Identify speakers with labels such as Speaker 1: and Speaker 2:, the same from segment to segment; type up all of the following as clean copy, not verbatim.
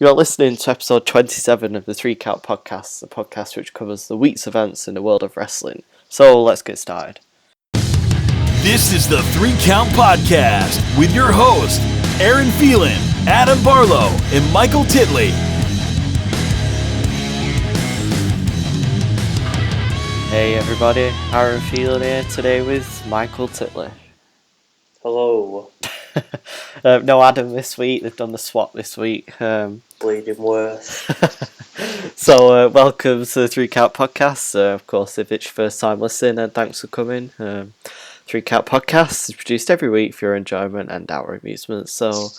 Speaker 1: You're listening to episode 27 of the 3 Count Podcast, a podcast which covers the week's events in the world of wrestling. So let's get started.
Speaker 2: This is the 3 Count Podcast with your hosts, Aaron Phelan, Adam Barlow, and Michael Titley.
Speaker 1: Hey everybody, Aaron Phelan here today with Michael Titley.
Speaker 3: Hello.
Speaker 1: No Adam this week, they've done the swap this week.
Speaker 3: Bleeding worth.
Speaker 1: So welcome to the 3 Count Podcast. Of course, if it's your first time listening, and thanks for coming. 3 Count Podcast is produced every week for your enjoyment and our amusement. So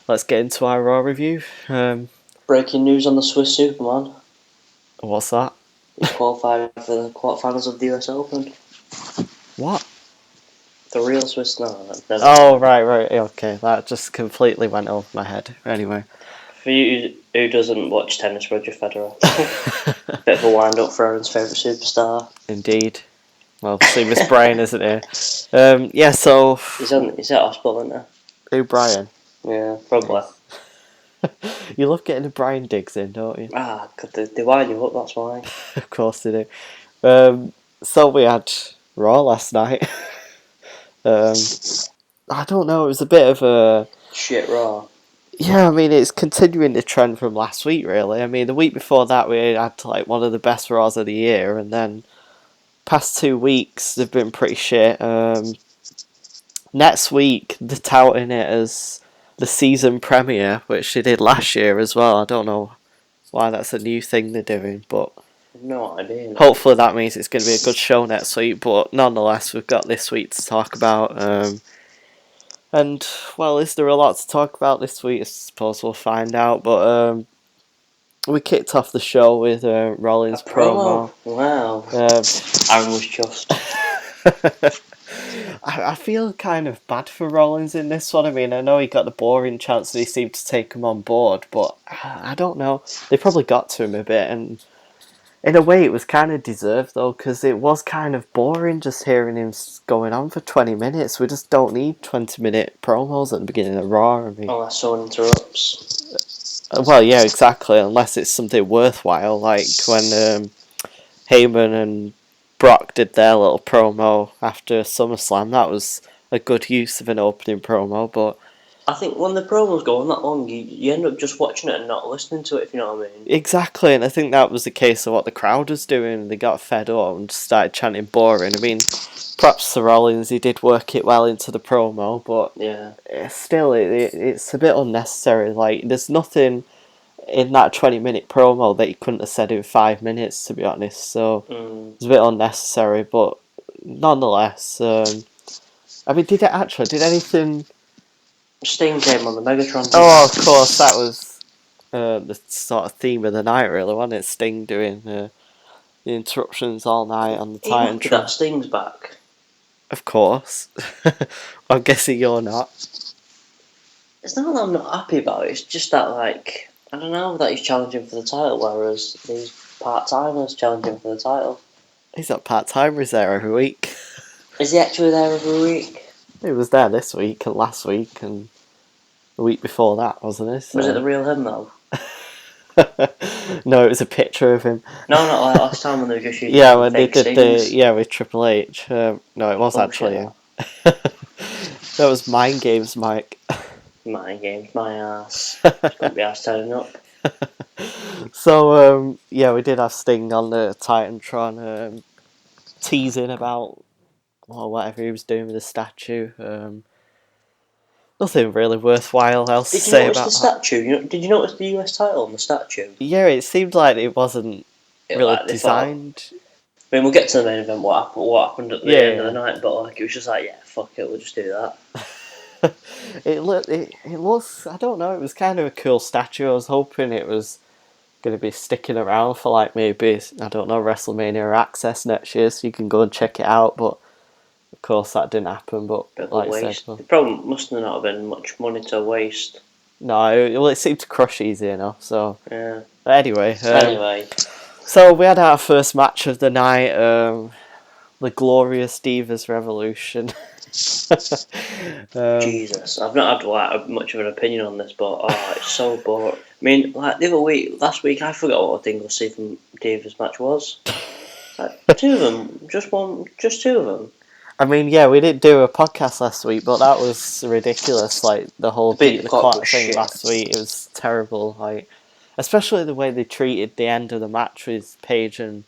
Speaker 1: let's get into our Raw review.
Speaker 3: Breaking news on the Swiss Superman.
Speaker 1: What's that?
Speaker 3: He's qualified for the quarterfinals of the US Open.
Speaker 1: What?
Speaker 3: The real Swiss, no.
Speaker 1: Oh, right, okay. That just completely went over my head. Anyway.
Speaker 3: For you who doesn't watch tennis, Roger Federer. Bit of a wind-up for Aaron's favourite superstar.
Speaker 1: Indeed. Well, Seamus Bryan, isn't he? Yeah, so...
Speaker 3: He's at hospital, isn't he?
Speaker 1: Who, Bryan?
Speaker 3: Yeah, probably.
Speaker 1: You love getting the Bryan digs in, don't you?
Speaker 3: God, they wind you up, that's why.
Speaker 1: Of course they do. So we had Raw last night. I don't know, it was a bit of a...
Speaker 3: Shit Raw.
Speaker 1: Yeah, I mean, it's continuing the trend from last week, really. I mean, the week before that, we had, like, one of the best Raws of the year, and then past 2 weeks, they've been pretty shit. Next week, they're touting it as the season premiere, which they did last year as well. I don't know why that's a new thing they're doing, but...
Speaker 3: No idea.
Speaker 1: Hopefully that means it's going to be a good show next week, but nonetheless, we've got this week to talk about. And, well, is there a lot to talk about this week? I suppose we'll find out, but we kicked off the show with Rollins' promo.
Speaker 3: Wow. Aaron was chuffed.
Speaker 1: I feel kind of bad for Rollins in this one. I mean, I know he got the boring chance and he seemed to take him on board, but I don't know. They probably got to him a bit, and in a way it was kind of deserved, though, because it was kind of boring just hearing him going on for 20 minutes. We just don't need 20-minute promos at the beginning of Raw. I mean,
Speaker 3: unless someone interrupts.
Speaker 1: Well, yeah, exactly, unless it's something worthwhile, like when Heyman and Brock did their little promo after SummerSlam. That was a good use of an opening promo, but
Speaker 3: I think when the promos go on that long, you end up just watching it and not listening to it, if you know what I mean.
Speaker 1: Exactly, and I think that was the case of what the crowd was doing. They got fed up and started chanting boring. I mean, perhaps to Rollins, he did work it well into the promo, but
Speaker 3: yeah,
Speaker 1: still, it's a bit unnecessary. Like, there's nothing in that 20-minute promo that he couldn't have said in 5 minutes, to be honest, so it's a bit unnecessary, but nonetheless, I mean, did anything...
Speaker 3: Sting came on the Megatron.
Speaker 1: Oh, of course, that was the sort of theme of the night, really, wasn't it? Sting doing the interruptions all night on the Titantron.
Speaker 3: That Sting's back.
Speaker 1: Of course. I'm guessing you're not.
Speaker 3: It's not that I'm not happy about it, it's just that, like, I don't know, that he's challenging for the title, whereas these part-timers challenging for the title.
Speaker 1: He's not part-timer, he's there every week.
Speaker 3: Is he actually there every week?
Speaker 1: He was there this week and last week and the week before that, wasn't he? So...
Speaker 3: Was it the real him, though?
Speaker 1: No, it was a picture of him.
Speaker 3: No, not like last time when they were just using
Speaker 1: yeah, when they did
Speaker 3: Stings.
Speaker 1: with Triple H. No, it was actually him. That was Mind Games, Mike.
Speaker 3: Mind Games, my ass. Got my ass turning up.
Speaker 1: So, yeah, we did have Sting on the Titantron teasing about whatever he was doing with the statue. Nothing really worthwhile else to say about
Speaker 3: the statue? Did you notice the US title on the statue?
Speaker 1: Yeah, it seemed like it wasn't really designed.
Speaker 3: I mean, we'll get to the main event, what happened at the end of the night, but like it was just like, yeah, fuck it, we'll just do that.
Speaker 1: It looks, I don't know, it was kind of a cool statue. I was hoping it was going to be sticking around for like maybe, I don't know, WrestleMania or Access next year, so you can go and check it out, but of course that didn't happen. But like I said,
Speaker 3: it probably must not have been much money to waste.
Speaker 1: No, it seemed to crush easy enough, so
Speaker 3: yeah.
Speaker 1: But anyway,
Speaker 3: So
Speaker 1: we had our first match of the night, the Glorious Divas Revolution.
Speaker 3: Jesus, I've not had like much of an opinion on this, but it's so boring. I mean, like the other week, last week, I forgot what a Dingle Stephen Davis match was. Like, two of them, just one, just two of them.
Speaker 1: I mean, yeah, we didn't do a podcast last week, but that was ridiculous. Like the whole
Speaker 3: The beat
Speaker 1: beat
Speaker 3: the
Speaker 1: the
Speaker 3: clock
Speaker 1: clock
Speaker 3: was
Speaker 1: thing
Speaker 3: shit.
Speaker 1: last week, it was terrible. Like, especially the way they treated the end of the match with Paige and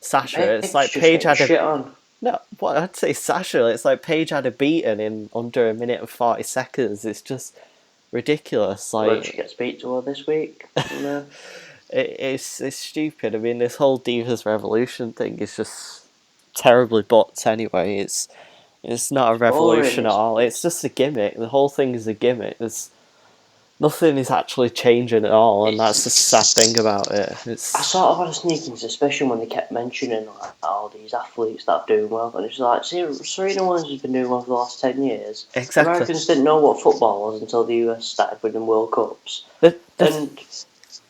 Speaker 1: Sasha. It's like
Speaker 3: just
Speaker 1: Paige
Speaker 3: getting
Speaker 1: had a
Speaker 3: shit on.
Speaker 1: no. What I'd say Sasha. It's like Paige had a beaten in under a minute and 40 seconds. It's just ridiculous.
Speaker 3: Well,
Speaker 1: Like
Speaker 3: she gets beat to her this week. No.
Speaker 1: it's stupid. I mean, this whole Divas Revolution thing is just terribly booked. Anyway, it's not a revolution
Speaker 3: Boring.
Speaker 1: at all. It's just a gimmick. The whole thing is a gimmick. There's nothing is actually changing at all, and that's the sad thing about it.
Speaker 3: I sort of had a sneaking suspicion when they kept mentioning like all these athletes that are doing well, and it's like, see, Serena Williams has been doing well for the last 10 years.
Speaker 1: Exactly.
Speaker 3: The Americans didn't know what football was until the US started winning World Cups. And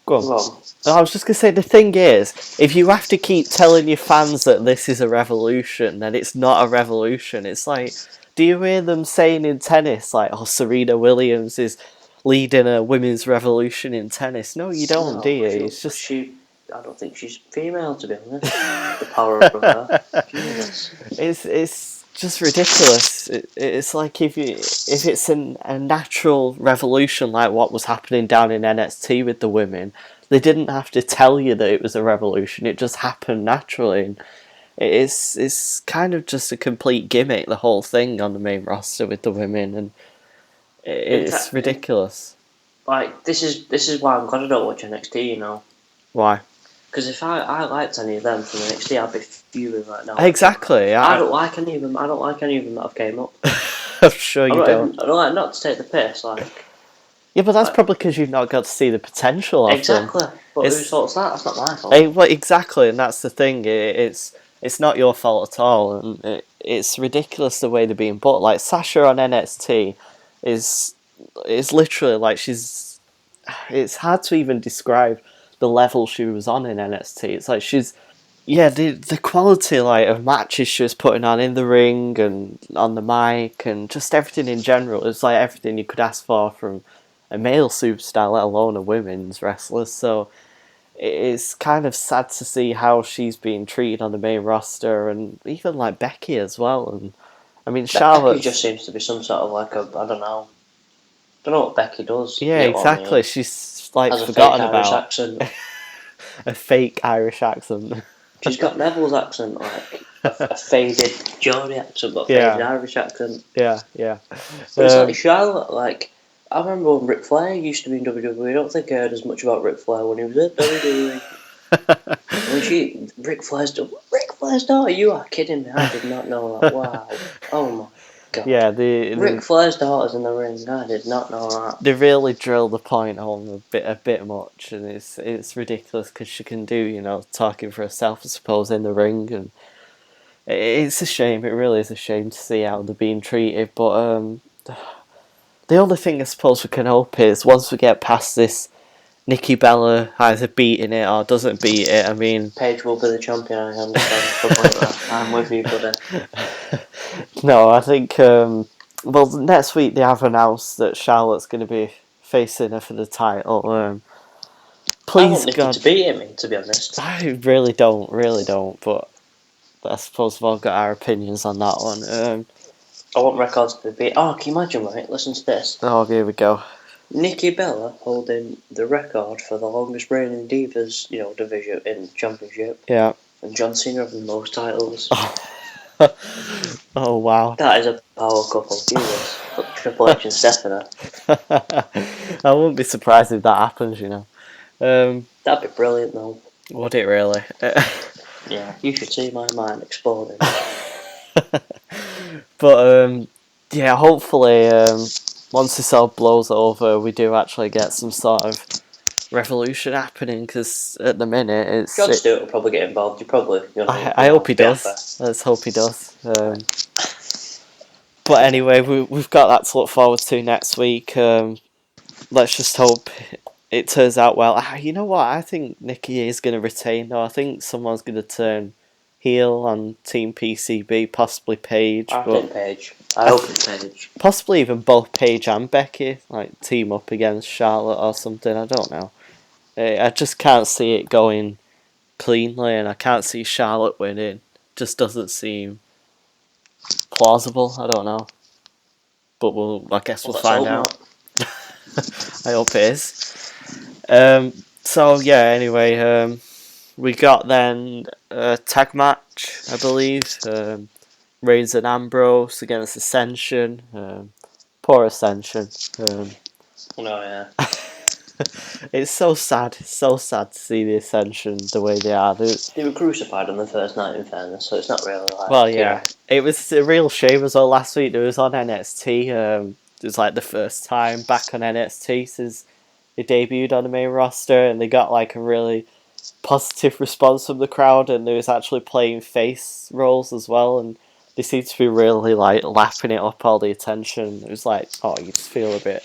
Speaker 1: go on. I was just going to say, the thing is, if you have to keep telling your fans that this is a revolution, then it's not a revolution. It's like, do you hear them saying in tennis, like, oh, Serena Williams is leading a women's revolution in tennis? No, you don't, do you? It's just...
Speaker 3: I don't think she's female, to be honest. The power of her. Jesus.
Speaker 1: It's just ridiculous. It's like if it's a natural revolution like what was happening down in NXT with the women, they didn't have to tell you that it was a revolution. It just happened naturally. And it's kind of just a complete gimmick, the whole thing on the main roster with the women, and it's ridiculous.
Speaker 3: Like this is why I'm glad I don't watch NXT. You know
Speaker 1: why?
Speaker 3: Because if I liked any of them from NXT, I'd be fuming right now.
Speaker 1: Exactly.
Speaker 3: I don't like any of them. I don't like any of them that have came up.
Speaker 1: I'm sure you don't.
Speaker 3: I don't like, not to take the piss, like.
Speaker 1: Yeah, but that's probably because you've not got to see the potential of them.
Speaker 3: Exactly. But whose fault's that? That's not my fault.
Speaker 1: Well, exactly, and that's the thing. It's not your fault at all, and it's ridiculous the way they're being booked. Like Sasha on NXT is literally like she's. It's hard to even describe the level she was on in NXT. It's like the quality like of matches she was putting on in the ring and on the mic and just everything in general. It's like everything you could ask for from a male superstar, let alone a women's wrestler. So it's kind of sad to see how she's being treated on the main roster, and even like Becky as well. And I mean, Charlotte
Speaker 3: just seems to be some sort of like I don't know what Becky does.
Speaker 1: Yeah, exactly. I mean? She's like
Speaker 3: has
Speaker 1: forgotten
Speaker 3: a fake
Speaker 1: about
Speaker 3: Irish accent.
Speaker 1: A fake Irish accent.
Speaker 3: She's got Neville's accent, like a faded Geordie accent, but a faded Irish accent.
Speaker 1: Yeah.
Speaker 3: But it's like Charlotte, like, I remember when Ric Flair used to be in WWE. I don't think I heard as much about Ric Flair when he was at WWE. Ric Flair's daughter, you are kidding me. I did not know that. Wow. Oh my God.
Speaker 1: Yeah,
Speaker 3: Ric Flair's daughter's in the ring. I did not know that.
Speaker 1: They really drill the point home a bit much, and it's ridiculous because she can do talking for herself, I suppose, in the ring, and it's a shame. It really is a shame to see how they're being treated. But the only thing I suppose we can hope is once we get past this, Nikki Bella either beating it or doesn't beat it. I mean,
Speaker 3: Paige will be the champion. I understand completely. I'm with you, buddy.
Speaker 1: No, I think next week they have announced that Charlotte's going to be facing her for the title. Please,
Speaker 3: I want Nikki to beat him, to be honest.
Speaker 1: I really don't. But I suppose we've all got our opinions on that one.
Speaker 3: I want records to be beat. Oh, can you imagine? Right, listen to this.
Speaker 1: Oh, here we go.
Speaker 3: Nikki Bella holding the record for the longest reigning Divas, division in the championship.
Speaker 1: Yeah.
Speaker 3: And John Cena having the most titles.
Speaker 1: Oh wow.
Speaker 3: That is a power couple. Jesus. Triple H and Stephanie.
Speaker 1: I wouldn't be surprised if that happens,
Speaker 3: That'd be brilliant though.
Speaker 1: Would it really?
Speaker 3: Yeah, you should see my mind exploding.
Speaker 1: But yeah, hopefully once this all blows over, we do actually get some sort of revolution happening, because at the minute it's...
Speaker 3: John Stewart will probably get involved.
Speaker 1: I hope he does. Let's hope he does. But anyway, we've got that to look forward to next week. Let's just hope it turns out well. You know what? I think Nikki is going to retain, though. I think someone's going to turn heel on Team PCB, possibly Paige.
Speaker 3: I
Speaker 1: but
Speaker 3: think Paige. I hope it's Paige.
Speaker 1: possibly even both Paige and Becky, like team up against Charlotte or something. I don't know. I just can't see it going cleanly, and I can't see Charlotte winning. Just doesn't seem plausible. I don't know, but I guess we'll
Speaker 3: Let's
Speaker 1: find
Speaker 3: hope
Speaker 1: out.
Speaker 3: not.
Speaker 1: I hope it is. So yeah. Anyway, we got then a tag match, I believe. Reigns and Ambrose against Ascension. Poor Ascension.
Speaker 3: No, yeah.
Speaker 1: It's so sad. It's so sad to see the Ascension the way they are.
Speaker 3: They were crucified on the first night, in fairness, so it's not really like...
Speaker 1: Well, yeah. It was a real shame as well last week. It was on NXT. It was like the first time back on NXT since they debuted on the main roster, and they got like a really positive response from the crowd, and they was actually playing face roles as well, and they seemed to be really like lapping it up, all the attention. It was like, oh, you just feel a bit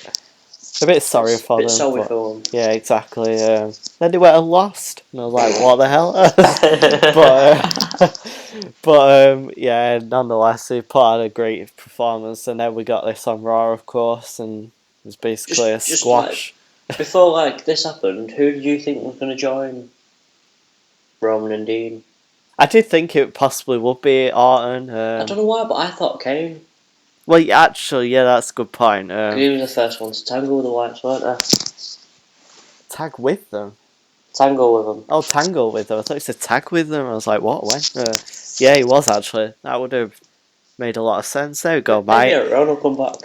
Speaker 1: sorry for them.
Speaker 3: Sorry
Speaker 1: but,
Speaker 3: for them.
Speaker 1: Yeah, exactly. Then they went and lost, and I was like, what the hell? Yeah, nonetheless, they put on a great performance, and then we got this on Raw, of course, and it was basically a squash.
Speaker 3: Before like this happened, who did you think was going to join Roman and Dean?
Speaker 1: I did think it possibly would be Orton.
Speaker 3: I don't know why, but I thought Kane.
Speaker 1: Well, actually, yeah, that's a good point.
Speaker 3: He was the first one to tangle with the Whites, weren't they?
Speaker 1: Tag with them?
Speaker 3: Tangle with them.
Speaker 1: Oh, tangle with them. I thought you said tag with them. I was like, what, when? Yeah, he was actually. That would have made a lot of sense. There we go, mate.
Speaker 3: Yeah, Ron will come back.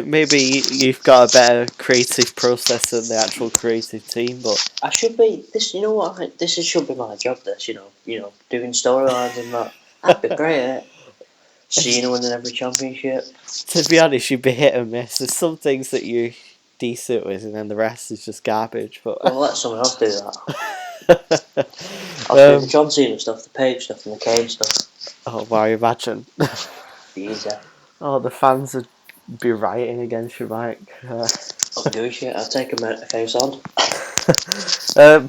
Speaker 1: Maybe you've got a better creative process than the actual creative team, but
Speaker 3: I should be this. You know what? I think this should be my job. This, you know, doing storylines and that. That'd be great. Eh? Cena winning every championship.
Speaker 1: To be honest, you'd be hit and miss. There's some things that you're decent with, and then the rest is just garbage. But
Speaker 3: well, let someone else do that. I'll do the John Cena stuff, the Page stuff, and the Kane stuff.
Speaker 1: Oh, wow, imagine.
Speaker 3: Be easier.
Speaker 1: Oh, the fans would be rioting against you, Mike.
Speaker 3: I'll do shit. I'll take a face on.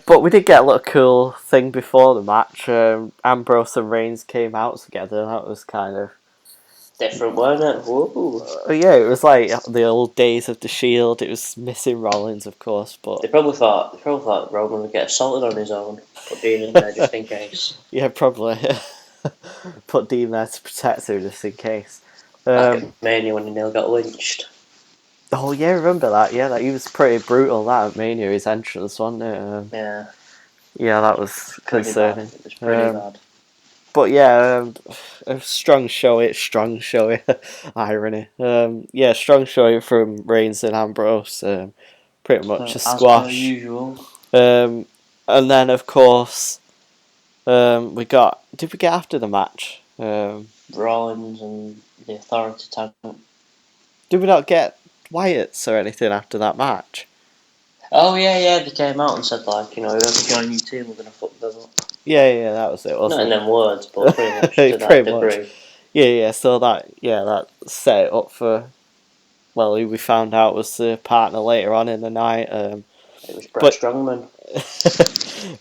Speaker 1: But we did get a little cool thing before the match. Ambrose and Reigns came out together. That was kind of
Speaker 3: different, weren't it? Whoa.
Speaker 1: Yeah, it was like the old days of the Shield. It was missing Rollins, of course, but
Speaker 3: they probably thought Roman would get assaulted on his own. Put Dean in there just in case.
Speaker 1: Yeah, probably. Put Dean there to protect him just in case.
Speaker 3: Like at Mania when he nearly got lynched.
Speaker 1: Oh yeah, remember that? Yeah, he was pretty brutal. That at Mania, his entrance, wasn't it?
Speaker 3: Yeah.
Speaker 1: Yeah, that was concerning.
Speaker 3: It was pretty bad.
Speaker 1: But yeah, a strong showing. Irony. Yeah, strong showing from Reigns and Ambrose. Pretty much a squash.
Speaker 3: As per usual.
Speaker 1: And then of course, we got. Did we get after the match?
Speaker 3: Rollins and the Authority tag.
Speaker 1: Did we not get Wyatt's or anything after that match?
Speaker 3: Oh yeah, they came out and said like, you know, whoever join your team, we're gonna fuck them up.
Speaker 1: Yeah, that was it, wasn't
Speaker 3: Not
Speaker 1: it?
Speaker 3: in them words, but pretty much to that
Speaker 1: pretty
Speaker 3: degree.
Speaker 1: much. Yeah, so that set it up for, well, who we found out was the partner later on in the night.
Speaker 3: It was Brett Strongman.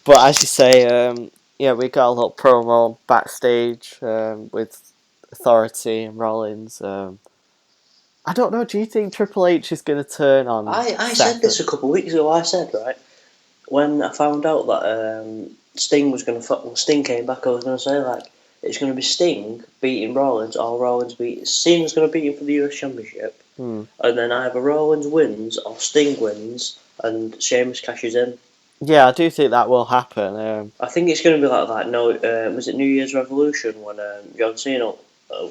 Speaker 1: But as you say, yeah, we got a little promo backstage with Authority and Rollins. I don't know, do you think Triple H is going to turn on
Speaker 3: I said this a couple of weeks ago. I said, right, when I found out that Sting was going to Sting came back, I was going to say, like, it's going to be Sting beating Rollins, or Rollins Cena's going to beat him for the US Championship, and then either Rollins wins or Sting wins, and Sheamus cashes in. Yeah,
Speaker 1: I do think that will happen.
Speaker 3: I think it's going to be like that. No, was it New Year's Revolution when John Cena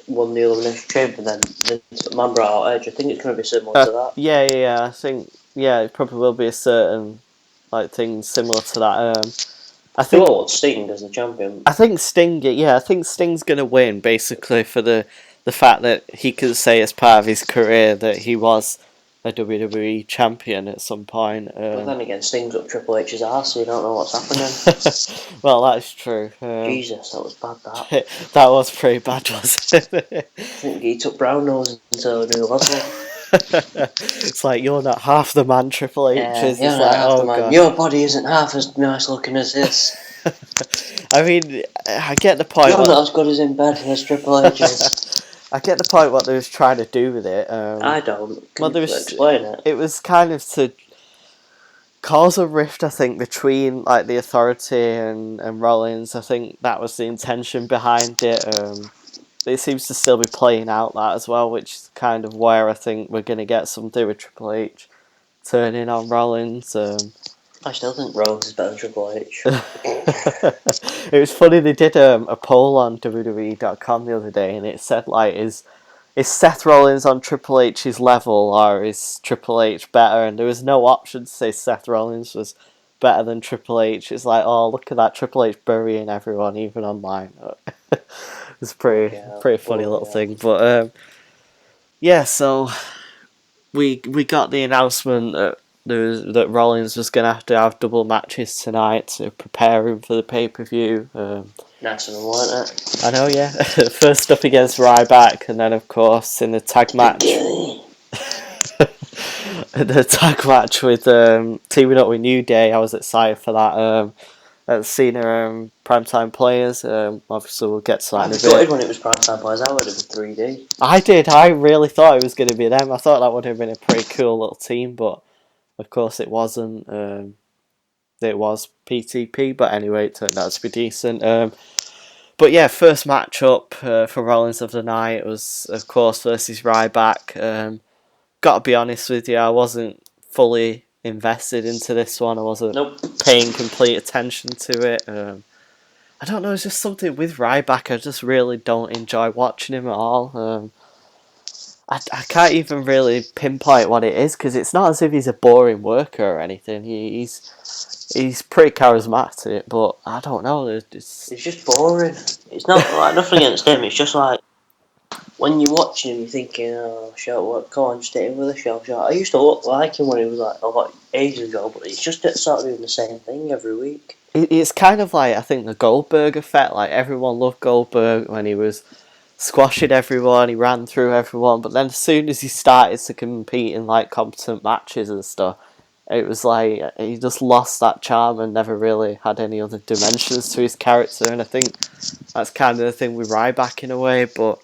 Speaker 3: won the Elimination Chamber, and then Vince McMahon brought out Edge? I think it's going to be similar to that.
Speaker 1: Yeah, I think it probably will be a certain like thing similar to that. I think
Speaker 3: Sting as the champion.
Speaker 1: I think Sting. Yeah, I think Sting's going to win basically for the fact that he can say as part of his career that he was a WWE champion at some point.
Speaker 3: But then again, Sting's up Triple H's arse, so you don't know what's happening.
Speaker 1: Well, that's true.
Speaker 3: Jesus, that was bad, that.
Speaker 1: That was pretty bad, wasn't it?
Speaker 3: I think he took brown nose into a new level.
Speaker 1: It's like, you're not half the man, Triple H.
Speaker 3: You're not half the man. Your body isn't half as nice looking as this.
Speaker 1: I mean, I get the point.
Speaker 3: You're not as good as in bed as Triple H is.
Speaker 1: I get the point what they was trying to do with it.
Speaker 3: I don't.
Speaker 1: Well,
Speaker 3: Can you explain it?
Speaker 1: It was kind of to cause a rift, I think, between like the Authority and Rollins. I think that was the intention behind it. It seems to still be playing out that as well, which is kind of where I think we're going to get something with Triple H turning on Rollins.
Speaker 3: I still think Rollins is better than Triple H.
Speaker 1: It was funny, they did a poll on WWE.com the other day, and it said, like, is Seth Rollins on Triple H's level, or is Triple H better? And there was no option to say Seth Rollins was better than Triple H. It's like, oh, look at that, Triple H burying everyone, even online. It's pretty funny little thing. But yeah, so we got the announcement that Rollins was going to have double matches tonight to prepare him for the pay-per-view.
Speaker 3: Nice of them, weren't it?
Speaker 1: I know, yeah. First up against Ryback, and then of course in the tag match. The tag match with teaming up with New Day. I was excited for that. At Cena Primetime Players. Obviously, we'll get to that in a bit.
Speaker 3: I when it was Primetime Players. I would have been 3D.
Speaker 1: I did. I really thought it was going to be them. I thought that would have been a pretty cool little team, but of course it wasn't. It was PTP, but anyway, it turned out to be decent. But yeah, first matchup for Rollins of the night was, of course, versus Ryback. Gotta be honest with you, I wasn't fully invested into this one. I wasn't paying complete attention to it. I don't know, it's just something with Ryback. I just really don't enjoy watching him at all. I can't even really pinpoint what it is, because it's not as if he's a boring worker or anything. He's pretty charismatic, but I don't know.
Speaker 3: It's just boring. It's not like nothing against him. It's just like when you're watching him, you're thinking, "Oh, shut up! Come on, stay in with a show." I used to look like him when he was like a lot ages ago, but it's just sort of doing the same thing every week.
Speaker 1: It's kind of like, I think, the Goldberg effect. Like, everyone loved Goldberg when he was squashing everyone, he ran through everyone, but then as soon as he started to compete in like competent matches and stuff, it was like he just lost that charm and never really had any other dimensions to his character. And I think that's kind of the thing with Ryback in a way. But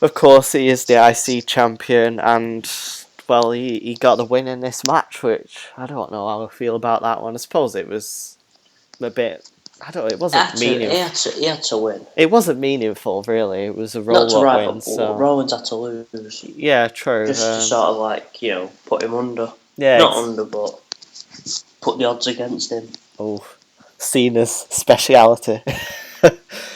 Speaker 1: of course, he is the IC champion, and well, he got the win in this match, which I don't know how I feel about that one. I suppose it was a bit, I don't know, it wasn't meaningful.
Speaker 3: He had to win.
Speaker 1: It wasn't meaningful, really. It was a roll-up win. So
Speaker 3: Rollins had to lose.
Speaker 1: Yeah, true.
Speaker 3: Just to sort of like, put him under.
Speaker 1: Yeah,
Speaker 3: not under, but put the odds against him.
Speaker 1: Oh, Cena's speciality.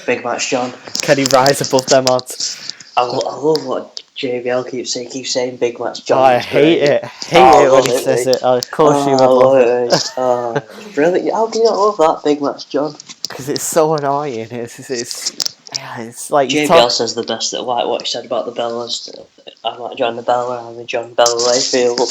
Speaker 3: Big Match John.
Speaker 1: Can he rise above them odds?
Speaker 3: I love what JBL keeps saying Big Match John.
Speaker 1: Oh, I hate it. Hate it when he says it. Of course you would love
Speaker 3: it. Brilliant. How can you not love that, Big Match John?
Speaker 1: Because it's so annoying. It's like
Speaker 3: JBL says the best, like what he said about the Bellas. I'm like John the Bella, I'm a John Bella Layfield.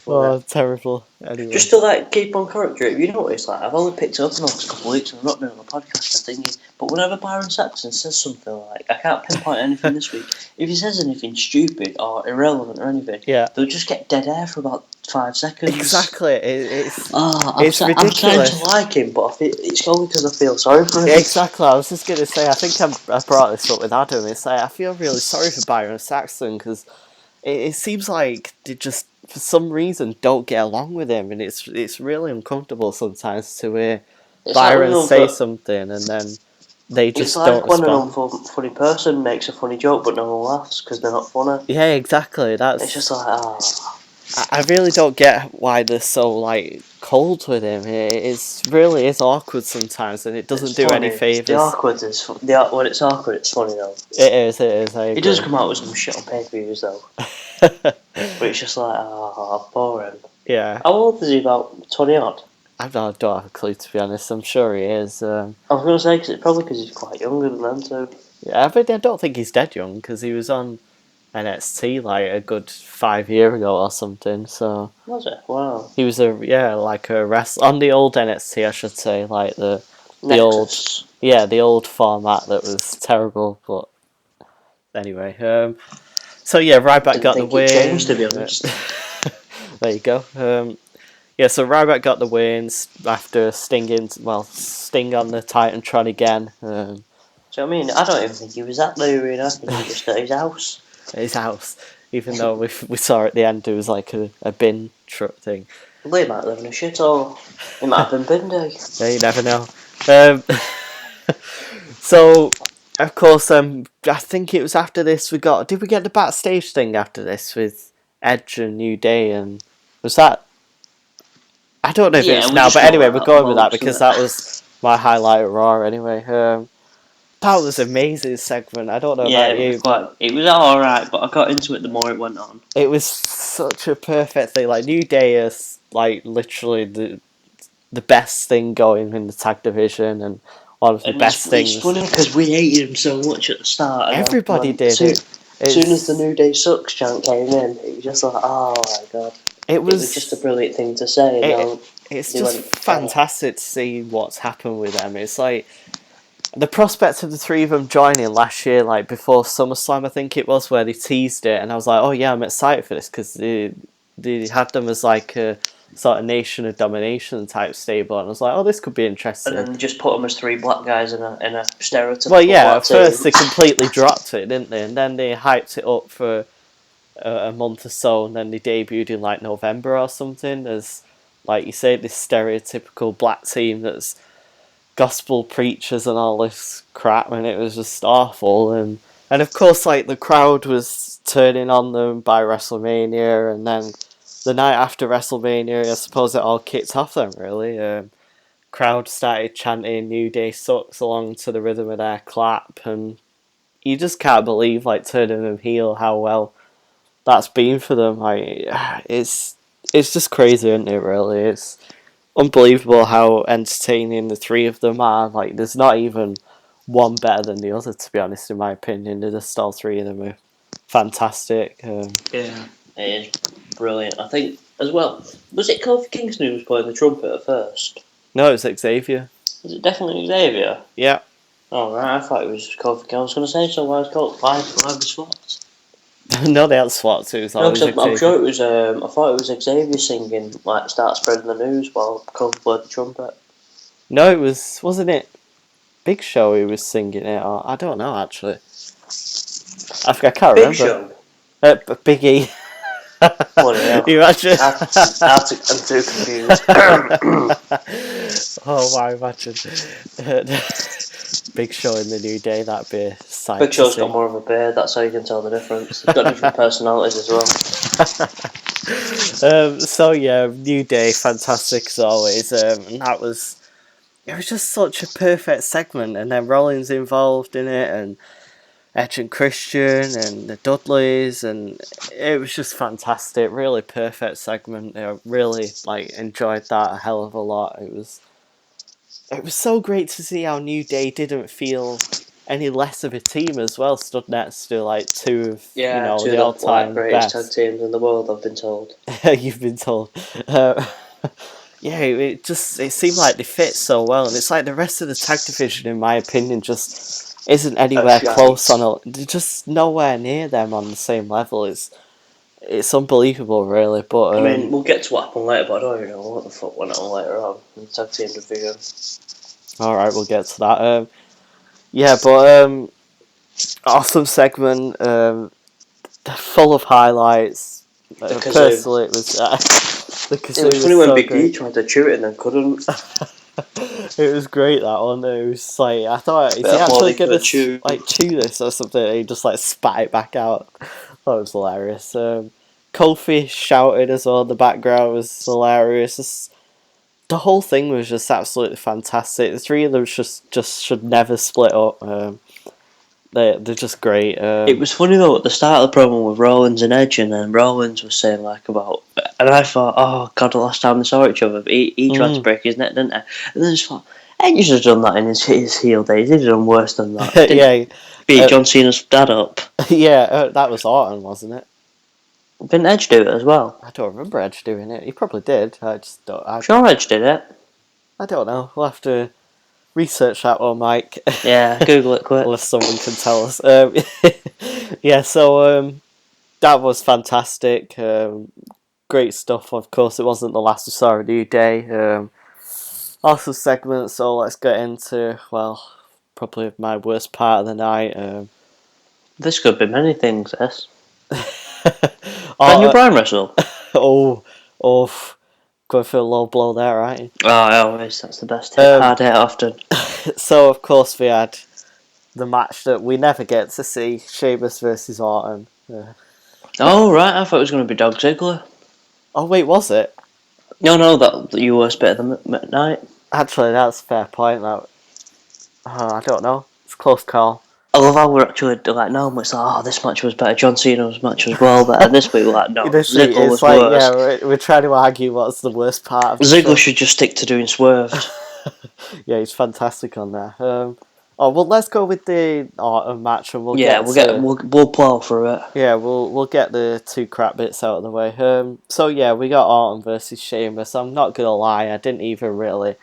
Speaker 1: Oh, terrible. Anyway.
Speaker 3: Just to like keep on character, you notice, like I've only picked it up in the last couple of weeks and I'm not doing on the podcast, I think, but whenever Byron Saxton says something, like I can't pinpoint anything this week, if he says anything stupid or irrelevant or anything, they'll just get dead air for about 5 seconds.
Speaker 1: Exactly. It's
Speaker 3: ridiculous. I'm trying to like him, but it's only because I feel sorry for him.
Speaker 1: Exactly. I was just going to say, I think I brought this up with Adam. It's like, I feel really sorry for Byron Saxton, because it seems like they just, for some reason, don't get along with him, and it's really uncomfortable sometimes to hear Byron say something and then they just don't respond. It's like
Speaker 3: when an unfunny person makes a funny joke but no one laughs because they're not funny.
Speaker 1: Yeah, exactly.
Speaker 3: It's just like,
Speaker 1: I really don't get why they're so like cold with him. It really is awkward sometimes, and it doesn't do any favours.
Speaker 3: When it's awkward, it's funny though.
Speaker 1: It is.
Speaker 3: He does come out with some shit on pay-per-views though. But it's just like, poor him.
Speaker 1: Yeah.
Speaker 3: How old is he? About 20 odd?
Speaker 1: I don't have a clue, to be honest. I'm sure he is.
Speaker 3: I was going to say, because he's quite younger than them too.
Speaker 1: Yeah, but I don't think he's dead young, because he was on NXT like a good 5 years ago or something. So
Speaker 3: was it? Wow.
Speaker 1: He was like a wrestler on the old NXT, I should say, like the
Speaker 3: Nexus.
Speaker 1: the old format that was terrible. But anyway, so yeah, Ryback got the win.
Speaker 3: Changed, to be honest.
Speaker 1: There you go. Yeah, so Ryback got the wins after Sting on the Titantron again.
Speaker 3: So I mean, I don't even think he was at the arena. I think he was just at his house.
Speaker 1: His house, even though we saw at the end it was like a bin truck thing.
Speaker 3: Well, he might live in a shithole. He might have been bin day.
Speaker 1: Yeah, you never know. So, of course, I think it was after this did we get the backstage thing after this with Edge and New Day, and was that? I don't know if
Speaker 3: Yeah,
Speaker 1: it's
Speaker 3: we'll
Speaker 1: now,
Speaker 3: just
Speaker 1: but
Speaker 3: go
Speaker 1: anyway,
Speaker 3: with
Speaker 1: we're
Speaker 3: that
Speaker 1: going with that
Speaker 3: most,
Speaker 1: because
Speaker 3: isn't it?
Speaker 1: that was my highlight of Raw anyway. That was an amazing segment. I don't know
Speaker 3: Yeah,
Speaker 1: about you.
Speaker 3: it was alright, but I got into it the more it went on.
Speaker 1: It was such a perfect thing. Like New Day is like literally the best thing going in the tag division and one of the
Speaker 3: And
Speaker 1: best
Speaker 3: it's
Speaker 1: things.
Speaker 3: funny because we hated him so much at the start. And
Speaker 1: Everybody
Speaker 3: when,
Speaker 1: did it.
Speaker 3: As soon as the New Day sucks chant came in, it was just like, oh my god.
Speaker 1: It
Speaker 3: It was just a
Speaker 1: was.
Speaker 3: brilliant thing to say, and now
Speaker 1: It's
Speaker 3: they
Speaker 1: just
Speaker 3: went.
Speaker 1: fantastic to see what's happened with them. It's like the prospect of the three of them joining last year, like before SummerSlam, I think it was, where they teased it, and I was like, oh yeah, I'm excited for this because they had them as like a sort of Nation of Domination type stable, and I was like, oh, this could be
Speaker 3: And
Speaker 1: interesting.
Speaker 3: then they just put them as three black guys in a stereotypical
Speaker 1: Well, yeah,
Speaker 3: black
Speaker 1: at first
Speaker 3: team.
Speaker 1: they completely dropped it, didn't they? And then they hyped it up for a month or so, and then they debuted in like November or something as, like you say, this stereotypical black team that's gospel preachers and all this crap, and it was just awful. And of course, like the crowd was turning on them by WrestleMania, and then the night after WrestleMania, I suppose it all kicked off then. Really, crowd started chanting "New Day sucks" along to the rhythm of their clap, and you just can't believe, like, turning them heel, how well that's been for them. Like, it's just crazy, isn't it? Really, it's unbelievable how entertaining the three of them are. Like, there's not even one better than the other, to be honest, in my opinion. They're just all three of them are fantastic.
Speaker 3: Yeah, it is brilliant. I think as well. Was it Kofi Kingston who was playing the trumpet at first?
Speaker 1: No, it's Xavier.
Speaker 3: Was it definitely Xavier?
Speaker 1: Yeah.
Speaker 3: Oh right, I thought it was Kofi. I was going to say so. Why was the swapped?
Speaker 1: No, they had SWAT too.
Speaker 3: No,
Speaker 1: So it was
Speaker 3: 'cause I'm
Speaker 1: Xavier.
Speaker 3: sure it was. I thought it was Xavier singing, like start spreading the news while Kofi played the trumpet.
Speaker 1: No, wasn't it Big Show who was singing it? Or, I don't know, actually. I can't
Speaker 3: Big
Speaker 1: remember.
Speaker 3: Show.
Speaker 1: Big E.
Speaker 3: Bloody hell.
Speaker 1: You imagine?
Speaker 3: I'm too confused.
Speaker 1: Oh, wow, imagine. Big Show in the New Day, that'd be a sight
Speaker 3: Big
Speaker 1: to
Speaker 3: Show's
Speaker 1: see.
Speaker 3: got more of a beard. That's how you can tell the difference. They've got different personalities as well.
Speaker 1: So yeah, New Day, fantastic as always. And it was just such a perfect segment, and then Rollins involved in it, and Edge and Christian, and the Dudleys, and it was just fantastic. Really perfect segment. I really enjoyed that a hell of a lot. It was so great to see how New Day didn't feel any less of a team as well. Stood next to like two of
Speaker 3: Two
Speaker 1: the
Speaker 3: of the
Speaker 1: all-time
Speaker 3: greatest
Speaker 1: best.
Speaker 3: tag teams in the world, I've been told.
Speaker 1: You've been told. Yeah, it seemed like they fit so well, and it's like the rest of the tag division, in my opinion, just isn't anywhere close they're just nowhere near them on the same level. It's unbelievable, really. But
Speaker 3: I mean, we'll get to what happened later, but I don't even know what the fuck went on later on in the tag team division.
Speaker 1: all right, we'll get to that. Yeah, but awesome segment. Full of highlights. Personally, it was the kazoo.
Speaker 3: It was funny when
Speaker 1: so
Speaker 3: Big
Speaker 1: great.
Speaker 3: E tried to chew it and then couldn't.
Speaker 1: It was great, that one. It was like, I thought, is he
Speaker 3: Bit of
Speaker 1: actually
Speaker 3: Molly
Speaker 1: gonna
Speaker 3: for chew.
Speaker 1: chew this or something? And he just spat it back out. That was hilarious. Kofi shouted as well in the background, was hilarious. The whole thing was just absolutely fantastic. The three of them just should never split up. They're just great.
Speaker 3: It was funny though at the start of the program with Rollins and Edge, and then Rollins was saying about, and I thought, oh god, the last time they saw each other, he tried to break his neck, didn't he? And then I just thought, Edge has done that in his heel days. He's done worse than that.
Speaker 1: Yeah.
Speaker 3: Beat John Cena's dad up.
Speaker 1: Yeah, that was Orton, wasn't it?
Speaker 3: Didn't Edge do it as well?
Speaker 1: I don't remember Edge doing it. He probably did. I just don't.
Speaker 3: I'm sure Edge did it.
Speaker 1: I don't know. We'll have to research that one, Mike.
Speaker 3: Yeah, Google it quick.
Speaker 1: Unless someone can tell us. Yeah, so that was fantastic. great stuff. Of course, it wasn't the last we saw a New Day. Awesome segment, so let's get into, well, probably my worst part of the night.
Speaker 3: This could be many things, this.
Speaker 1: Oh,
Speaker 3: Daniel Bryan wrestle?
Speaker 1: oh, going for a low blow there, right?
Speaker 3: Oh, always. That's the best hit. Hard hit often.
Speaker 1: So, of course, we had the match that we never get to see, Sheamus versus Orton.
Speaker 3: Oh, right. I thought it was going to be Dog Ziggler.
Speaker 1: Oh, wait, was it?
Speaker 3: No, that you worst bit of the night.
Speaker 1: Actually, that's a fair point. I don't know. It's a close call.
Speaker 3: I love how we're actually like, no, it's like, oh, this match was better. John Cena's match was well better. This week, we're like, no, Ziggler was
Speaker 1: like,
Speaker 3: worse.
Speaker 1: Yeah, we're trying to argue what's the worst part of the
Speaker 3: Ziggler
Speaker 1: show.
Speaker 3: should just stick to doing swerves.
Speaker 1: Yeah, he's fantastic on there. Well, let's go with the Orton match, and we'll
Speaker 3: plow through it.
Speaker 1: Yeah, we'll get the two crap bits out of the way. So yeah, we got Orton versus Sheamus. I'm not gonna lie, I didn't even really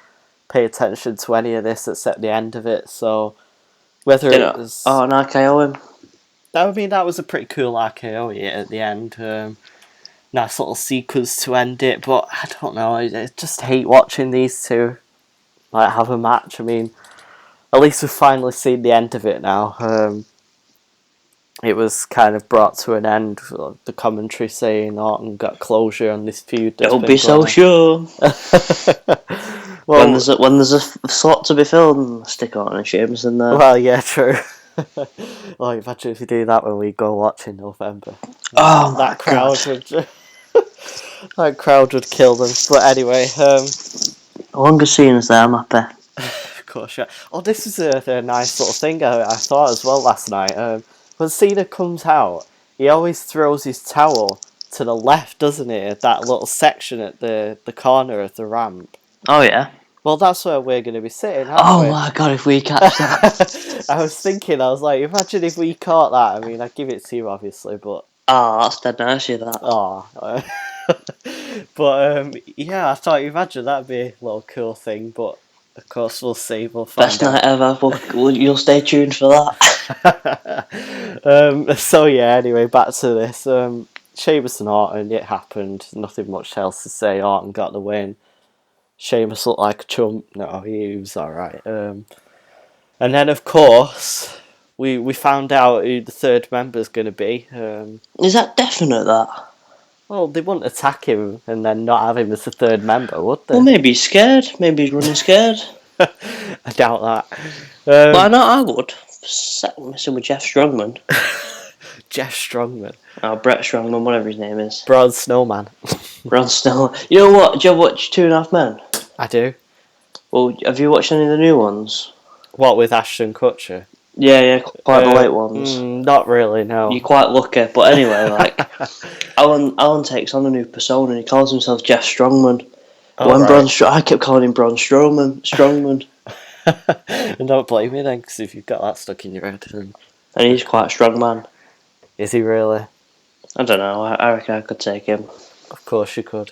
Speaker 1: pay attention to any of this except the end of it. So whether it was
Speaker 3: an RKO him.
Speaker 1: that was a pretty cool RKO at the end. Nice little sequence to end it, but I don't know. I just hate watching these two like have a match. I mean, at least we've finally seen the end of it now. It was kind of brought to an end. The commentary saying Orton got closure on this feud.
Speaker 3: Don't be so sure.
Speaker 1: Well,
Speaker 3: when there's a slot to be filled, stick Orton and Sheamus in there.
Speaker 1: Well, yeah, true. Well, imagine if you do that when we go watch in November.
Speaker 3: Oh,
Speaker 1: that crowd would. That crowd would kill them. But anyway,
Speaker 3: as long as Cena's there, I'm happy.
Speaker 1: Of course, yeah. Oh, this is a nice little thing I thought as well last night. When Cena comes out, he always throws his towel to the left, doesn't he? At that little section at the corner of the ramp.
Speaker 3: Oh, yeah.
Speaker 1: Well, that's where we're going to be sitting,
Speaker 3: aren't we? My God, if we catch that.
Speaker 1: I was like, imagine if we caught that. I mean, I'd give it to you, obviously, but...
Speaker 3: Oh, that's dead nice, you that.
Speaker 1: Oh. But, yeah, I thought, imagine that'd be a little cool thing, but... Of course, we'll see. We'll find
Speaker 3: Best night ever. You'll stay tuned for
Speaker 1: that. So yeah. Anyway, back to this. Sheamus and Orton. It happened. Nothing much else to say. Orton got the win. Sheamus looked like a chump. No, he was all right. And then of course we found out who the third member's going to be.
Speaker 3: Is that definite? That?
Speaker 1: Well, they wouldn't attack him and then not have him as the third member, would they?
Speaker 3: Well, maybe he's scared. Maybe he's running scared.
Speaker 1: I doubt that.
Speaker 3: Why not? I would. Messing with Jeff Strongman.
Speaker 1: Jeff Strongman.
Speaker 3: Oh, Brett Strongman, whatever his name is.
Speaker 1: Braun Snowman.
Speaker 3: Braun Snowman. You know what? Do you ever watch 2.5 Men?
Speaker 1: I do.
Speaker 3: Well, have you watched any of the new ones?
Speaker 1: What, with Ashton Kutcher?
Speaker 3: Yeah, quite the late ones.
Speaker 1: Not really, no.
Speaker 3: You're quite lucky, but anyway, like Alan takes on a new persona and he calls himself Jeff Strongman. I kept calling him Braun Strongman.
Speaker 1: And don't blame me then, because if you've got that stuck in your head, then...
Speaker 3: And he's quite a strong man.
Speaker 1: Is he really?
Speaker 3: I don't know. I reckon I could take him.
Speaker 1: Of course you could.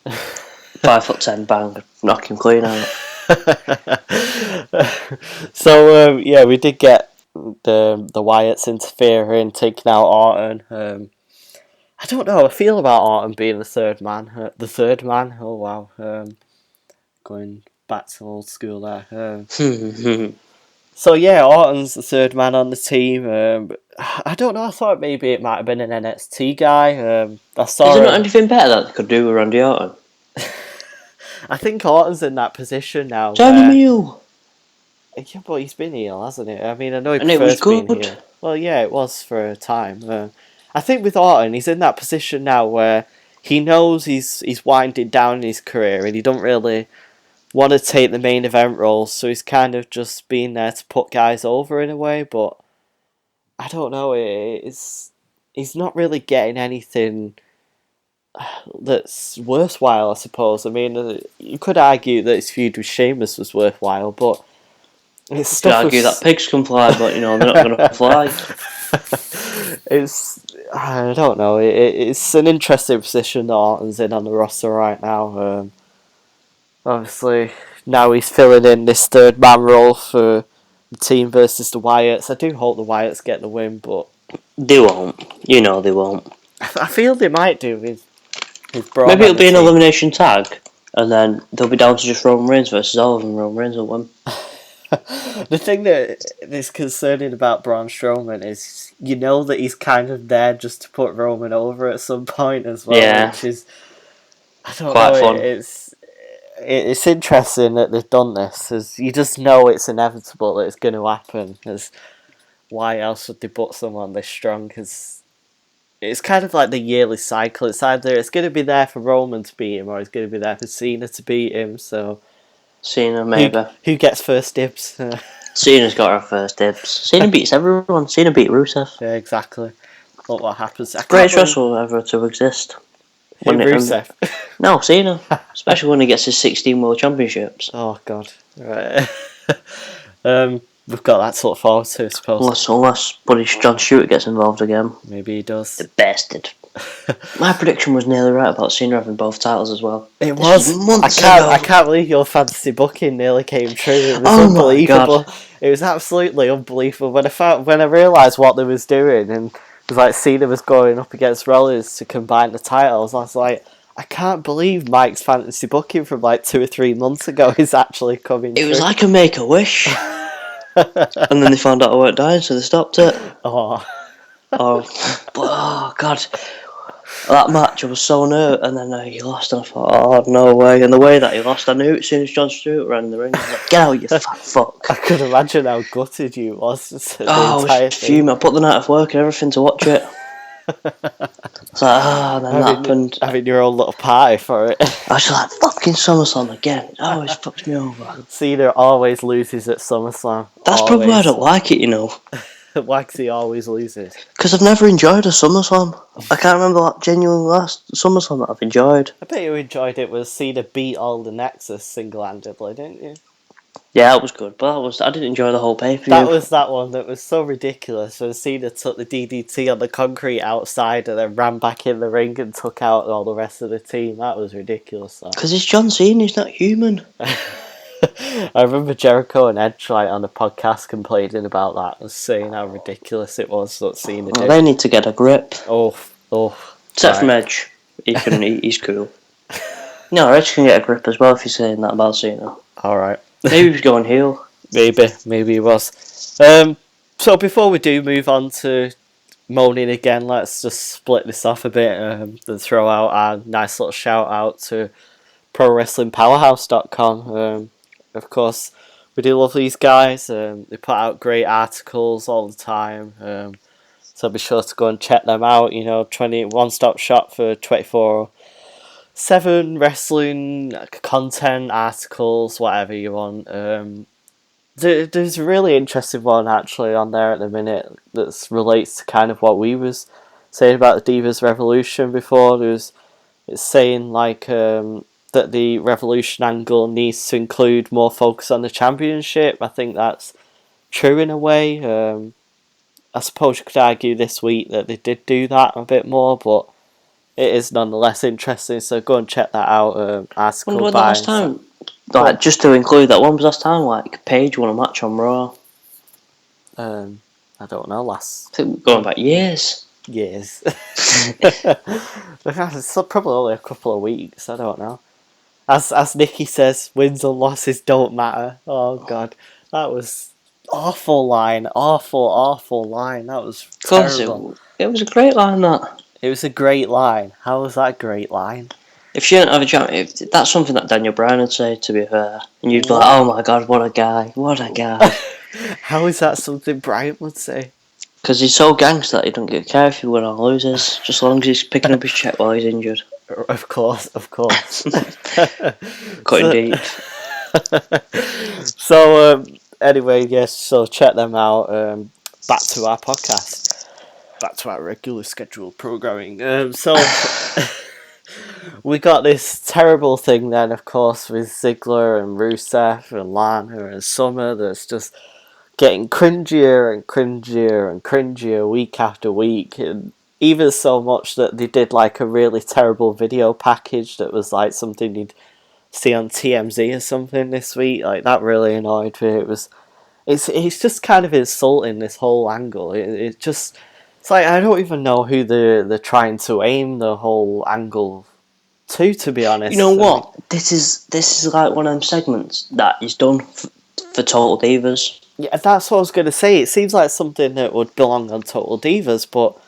Speaker 3: 5'10", bang, knock him clean out.
Speaker 1: So yeah, we did get the Wyatts interfering, taking out Orton. I don't know how I feel about Orton being the third man. Oh wow, going back to old school there. So yeah, Orton's the third man on the team. I don't know. I thought maybe it might have been an NXT guy. I saw.
Speaker 3: Is there not anything better that they could do with Randy Orton?
Speaker 1: I think Orton's in that position now.
Speaker 3: Tell him you.
Speaker 1: Yeah, but he's been heel, hasn't he? I mean, I know he
Speaker 3: and it was
Speaker 1: prefers being
Speaker 3: good.
Speaker 1: heel. Well, yeah, it was for a time. I think with Orton, he's in that position now where he knows he's winding down in his career and he don't really want to take the main event roles, so he's kind of just been there to put guys over in a way, but I don't know, he's not really getting anything that's worthwhile, I suppose. I mean, you could argue that his feud with Sheamus was worthwhile, but it's
Speaker 3: stuff. You could argue that pigs can fly, but you know they're not going to fly.
Speaker 1: I don't know. It's an interesting position that Orton's in on the roster right now. Obviously, now he's filling in this third man role for the team versus the Wyatts. I do hope the Wyatts get the win, but
Speaker 3: they won't. You know they won't.
Speaker 1: I feel they might do with With Braun
Speaker 3: Maybe
Speaker 1: on
Speaker 3: it'll
Speaker 1: the
Speaker 3: be an
Speaker 1: team.
Speaker 3: elimination tag, and then they'll be down to just Roman Reigns versus all of them. Roman Reigns will win.
Speaker 1: The thing that is concerning about Braun Strowman is you know that he's kind of there just to put Roman over at some point as well,
Speaker 3: Yeah.
Speaker 1: which is, I don't
Speaker 3: Quite
Speaker 1: know,
Speaker 3: fun.
Speaker 1: it's interesting that they've done this, as you just know it's inevitable that it's going to happen, as why else would they put someone this strong? Because it's kind of like the yearly cycle. It's either it's going to be there for Roman to beat him or it's going to be there for Cena to beat him, so
Speaker 3: Cena, maybe.
Speaker 1: who gets first dibs?
Speaker 3: Cena's got her first dibs. Cena beats everyone. Cena beat Rusev.
Speaker 1: Yeah, exactly. Look what happens. I can't
Speaker 3: Greatest
Speaker 1: believe
Speaker 3: wrestler ever to exist.
Speaker 1: who
Speaker 3: When it,
Speaker 1: Rusev.
Speaker 3: no, Cena. Especially when he gets his 16 World Championships.
Speaker 1: Oh god. Right. We've got that to look forward to, I suppose.
Speaker 3: Unless Buddy John Stewart gets involved again.
Speaker 1: Maybe he does.
Speaker 3: The bastard. My prediction was nearly right about Cena having both titles as well.
Speaker 1: It
Speaker 3: This
Speaker 1: was.
Speaker 3: months
Speaker 1: I
Speaker 3: ago.
Speaker 1: can't believe your fantasy booking nearly came true. It was
Speaker 3: Oh my
Speaker 1: unbelievable.
Speaker 3: God.
Speaker 1: It was absolutely unbelievable. When I realised what they was doing and it was like Cena was going up against Rollins to combine the titles, I was like, I can't believe Mike's fantasy booking from like 2 or 3 months ago is actually coming
Speaker 3: It
Speaker 1: true.
Speaker 3: was like a Make-A-Wish. And then they found out I weren't dying, so they stopped it.
Speaker 1: Oh.
Speaker 3: Oh God. That match, I was so nervous, and then he lost, and I thought, oh, no way. And the way that he lost, I knew as soon as John Stewart ran in the ring, I was like, get out, you fat fuck.
Speaker 1: I could imagine how gutted you was the
Speaker 3: I
Speaker 1: entire
Speaker 3: was
Speaker 1: thing.
Speaker 3: fuming. I put the night off work and everything to watch it. It's like, and then that happened.
Speaker 1: Having your own little party for it.
Speaker 3: I was just like, fucking SummerSlam again. It always fucks me over.
Speaker 1: Cena always loses at SummerSlam.
Speaker 3: That's probably why I don't like it, you know.
Speaker 1: Like he always loses.
Speaker 3: Because I've never enjoyed a SummerSlam. I can't remember that genuine last SummerSlam that I've enjoyed.
Speaker 1: I bet you enjoyed it was Cena beat all the Nexus single-handedly, didn't you?
Speaker 3: Yeah, that was good, but I didn't enjoy the whole pay-per-view.
Speaker 1: That was that one that was so ridiculous when Cena took the DDT on the concrete outside and then ran back in the ring and took out all the rest of the team. That was ridiculous.
Speaker 3: Because it's John Cena, he's not human.
Speaker 1: I remember Jericho and Edge on the podcast complaining about that and saying how ridiculous it was what Cena did.
Speaker 3: They need to get a grip.
Speaker 1: Oh.
Speaker 3: Except from Edge. He's cool. No, Edge can get a grip as well if you're saying that about Cena.
Speaker 1: Alright.
Speaker 3: Maybe he's going heel.
Speaker 1: Maybe he was. So before we do move on to moaning again, let's just split this off a bit and throw out our nice little shout out to ProWrestlingPowerhouse.com. Of course, we do love these guys. They put out great articles all the time. So be sure to go and check them out. one-stop shop for 24/7 wrestling content, articles, whatever you want. There's a really interesting one actually on there at the minute that relates to kind of what we was saying about the Divas Revolution before. It's saying like that the Revolution angle needs to include more focus on the championship. I think that's true in a way. I suppose you could argue this week that they did do that a bit more, but it is nonetheless interesting. So go and check that out. Article
Speaker 3: When was the
Speaker 1: by
Speaker 3: last time? Like, just to include that, when was the last time like Paige won a match on Raw?
Speaker 1: I don't know. Last
Speaker 3: I think we're going back years.
Speaker 1: years. It's probably only a couple of weeks. I don't know. As Nikki says, wins and losses don't matter. Oh God, that was awful line. Awful line. That was terrible.
Speaker 3: It was a great line, that.
Speaker 1: It was a great line. How was that a great line?
Speaker 3: If she didn't have a champ, that's something that Daniel Bryan would say, to be fair. And you'd be like, oh my God, what a guy. What a guy.
Speaker 1: How is that something Brian would say?
Speaker 3: Because he's so gangster that he don't care if he wins or loses, just as long as he's picking up his check while he's injured.
Speaker 1: Of course.
Speaker 3: Cutting deep.
Speaker 1: So, anyway, yes, so check them out. Back to our podcast. Back to our regular scheduled programming. So, we got this terrible thing then, of course, with Ziggler and Rusev and Lana and Summer that's just getting cringier and cringier and cringier week after week. And even so much that they did like a really terrible video package that was like something you'd see on TMZ or something this week. Like, that really annoyed me. It's just kind of insulting, this whole angle. It's like, I don't even know who they're trying to aim the whole angle 2, to be honest.
Speaker 3: You know what? This is like one of them segments that is done for Total Divas.
Speaker 1: Yeah, that's what I was going to say. It seems like something that would belong on Total Divas, but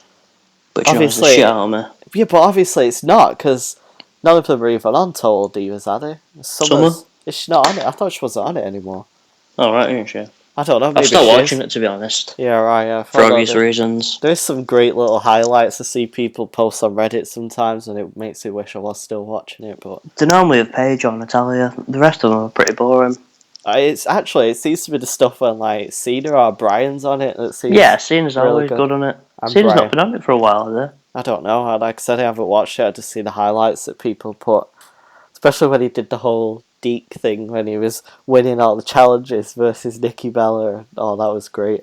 Speaker 3: Which annoys the shit out of me.
Speaker 1: yeah, but obviously it's not, because none of them are even on Total Divas, are they?
Speaker 3: Summer?
Speaker 1: Is she not on it? I thought she wasn't on it anymore.
Speaker 3: Alright, isn't she?
Speaker 1: I don't know. Maybe
Speaker 3: I've stopped
Speaker 1: she
Speaker 3: watching
Speaker 1: is.
Speaker 3: it, to be honest.
Speaker 1: Yeah, right. Yeah,
Speaker 3: For obvious reasons.
Speaker 1: There's some great little highlights I see people post on Reddit sometimes, and it makes me wish I was still watching it. But
Speaker 3: The normally have Paige on, I tell you. The rest of them are pretty boring.
Speaker 1: it seems to be the stuff when like Cena or Brian's on it. That seems
Speaker 3: Cena's
Speaker 1: really
Speaker 3: always good on it.
Speaker 1: And
Speaker 3: Cena's
Speaker 1: Brian.
Speaker 3: not been on it for a while, has he?
Speaker 1: I don't know. Like I said, I haven't watched it. I just see the highlights that people put, especially when he did the whole Deke thing when he was winning all the challenges versus Nikki Bella. Oh, that was great.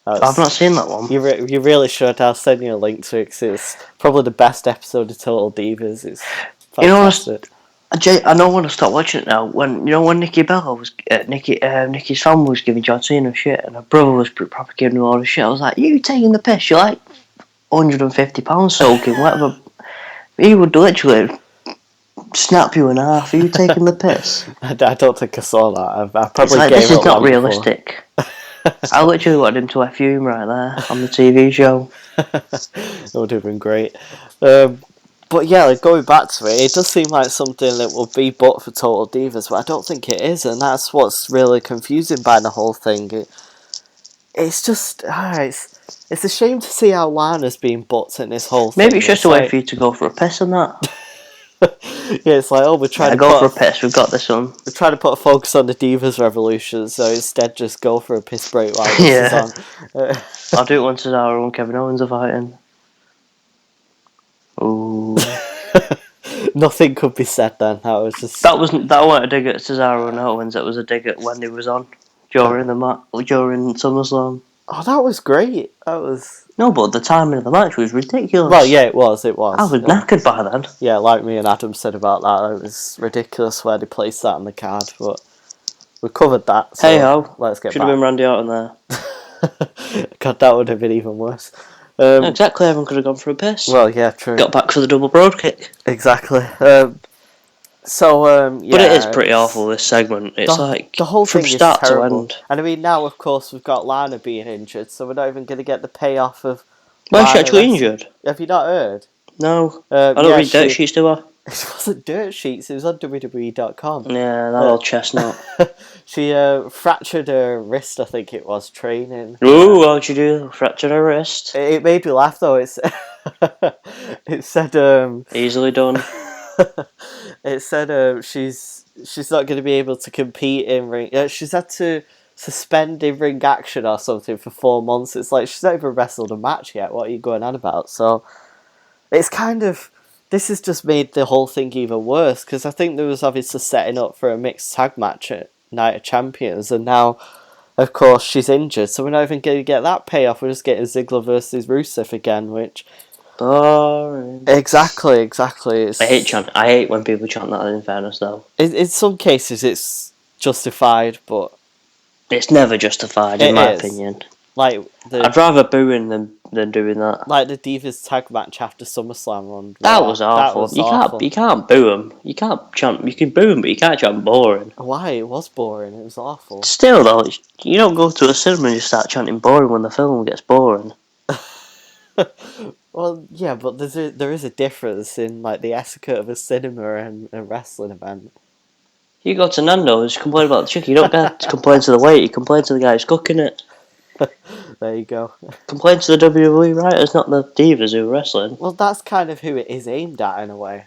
Speaker 3: I've not seen that one.
Speaker 1: You really should. I'll send you a link to it because it's probably the best episode of Total Divas. It's fantastic.
Speaker 3: I don't want to stop watching it now. When Nikki Bella was Nikki's family was giving John Cena shit, and her brother was probably giving him all the shit. I was like, "You taking the piss? You're like £150 soaking, whatever." He would literally snap you in half. Are you taking the piss?
Speaker 1: I don't think I saw that. I probably
Speaker 3: like,
Speaker 1: gave
Speaker 3: this
Speaker 1: it
Speaker 3: is not
Speaker 1: long
Speaker 3: realistic. I literally wanted him to F you right there on the TV show.
Speaker 1: It would have been great. But yeah, like, going back to it does seem like something that will be booked for Total Divas, but I don't think it is, and that's what's really confusing by the whole thing. It's just, it's a shame to see how Lana's being booked in this whole thing.
Speaker 3: Maybe it's just a way for you to go for a piss and that.
Speaker 1: Yeah, it's like, we're trying to
Speaker 3: go for a piss. We've got this one.
Speaker 1: We're trying to put a focus on the Divas Revolution, so instead just go for a piss break while this is on.
Speaker 3: I'll do it when Cesaro and Kevin Owens are fighting. Ooh.
Speaker 1: Nothing could be said then. That wasn't
Speaker 3: a dig at Cesaro and Owens. It was a dig at when he was on during SummerSlam.
Speaker 1: Oh, that was great.
Speaker 3: No, but the timing of the match was ridiculous.
Speaker 1: Well, yeah, it was.
Speaker 3: I was knackered by then.
Speaker 1: Yeah, like me and Adam said about that, it was ridiculous where they placed that on the card, but we covered that. So
Speaker 3: hey ho,
Speaker 1: let's get
Speaker 3: should
Speaker 1: back.
Speaker 3: have been Randy Orton there.
Speaker 1: God, that would have been even worse.
Speaker 3: Exactly, everyone could have gone for a piss.
Speaker 1: Well, yeah, true.
Speaker 3: Got back for the double broad kick.
Speaker 1: Exactly. Yeah.
Speaker 3: But it is pretty awful, this segment. It's like,
Speaker 1: the whole
Speaker 3: from
Speaker 1: thing
Speaker 3: start
Speaker 1: is terrible.
Speaker 3: to end.
Speaker 1: And I mean, now, of course, we've got Lana being injured, so we're not even going to get the payoff of...
Speaker 3: Why is she actually injured?
Speaker 1: Have you not heard?
Speaker 3: No. I don't read dirt sheets, do I?
Speaker 1: It wasn't dirt sheets, it was on WWE.com.
Speaker 3: Yeah, that old chestnut.
Speaker 1: She fractured her wrist, I think it was, training.
Speaker 3: Ooh, what'd you do? Fractured her wrist?
Speaker 1: It made me laugh, though. It said...
Speaker 3: Easily done.
Speaker 1: It said she's not going to be able to compete in ring. She's had to suspend in ring action or something for 4 months. It's like she's not even wrestled a match yet. What are you going on about? So it's kind of, this has just made the whole thing even worse, because I think there was obviously setting up for a mixed tag match at Night of Champions, and now of course she's injured, so we're not even going to get that payoff. We're just getting Ziggler versus Rusev again, which...
Speaker 3: Boring.
Speaker 1: Exactly.
Speaker 3: I hate when people chant that, in fairness, though.
Speaker 1: In some cases it's justified, but...
Speaker 3: It's never justified, in my opinion.
Speaker 1: Like
Speaker 3: I'd rather booing than doing that.
Speaker 1: Like the Divas tag match after SummerSlam on
Speaker 3: That was awful. You can't boo them. You can't chant. You can boo them, but you can't chant boring.
Speaker 1: Why? It was boring. It was awful.
Speaker 3: Still though, you don't go to a cinema and just start chanting boring when the film gets boring.
Speaker 1: Well, yeah, but there is a difference in like the etiquette of a cinema and a wrestling event.
Speaker 3: You go to Nando's, complain about the chicken. You don't get to complain to the waiter. You complain to the guy who's cooking it.
Speaker 1: There you go.
Speaker 3: Complain to the WWE writers, not the divas who are wrestling.
Speaker 1: Well, that's kind of who it is aimed at in a way.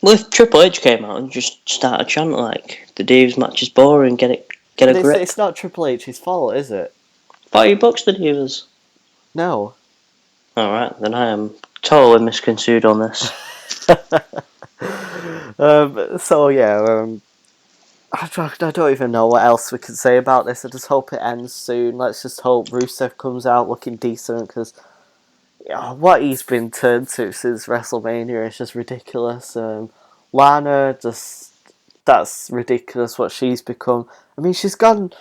Speaker 3: Well, if Triple H came out and just started chanting like the divas match is boring, get a grip.
Speaker 1: It's not Triple H's fault, is it?
Speaker 3: Why you booked the divas?
Speaker 1: No.
Speaker 3: Alright, then I am totally misconstrued on this.
Speaker 1: I don't even know what else we can say about this. I just hope it ends soon. Let's just hope Rusev comes out looking decent, because what he's been turned to since WrestleMania is just ridiculous. Lana, that's ridiculous what she's become. I mean, she's gone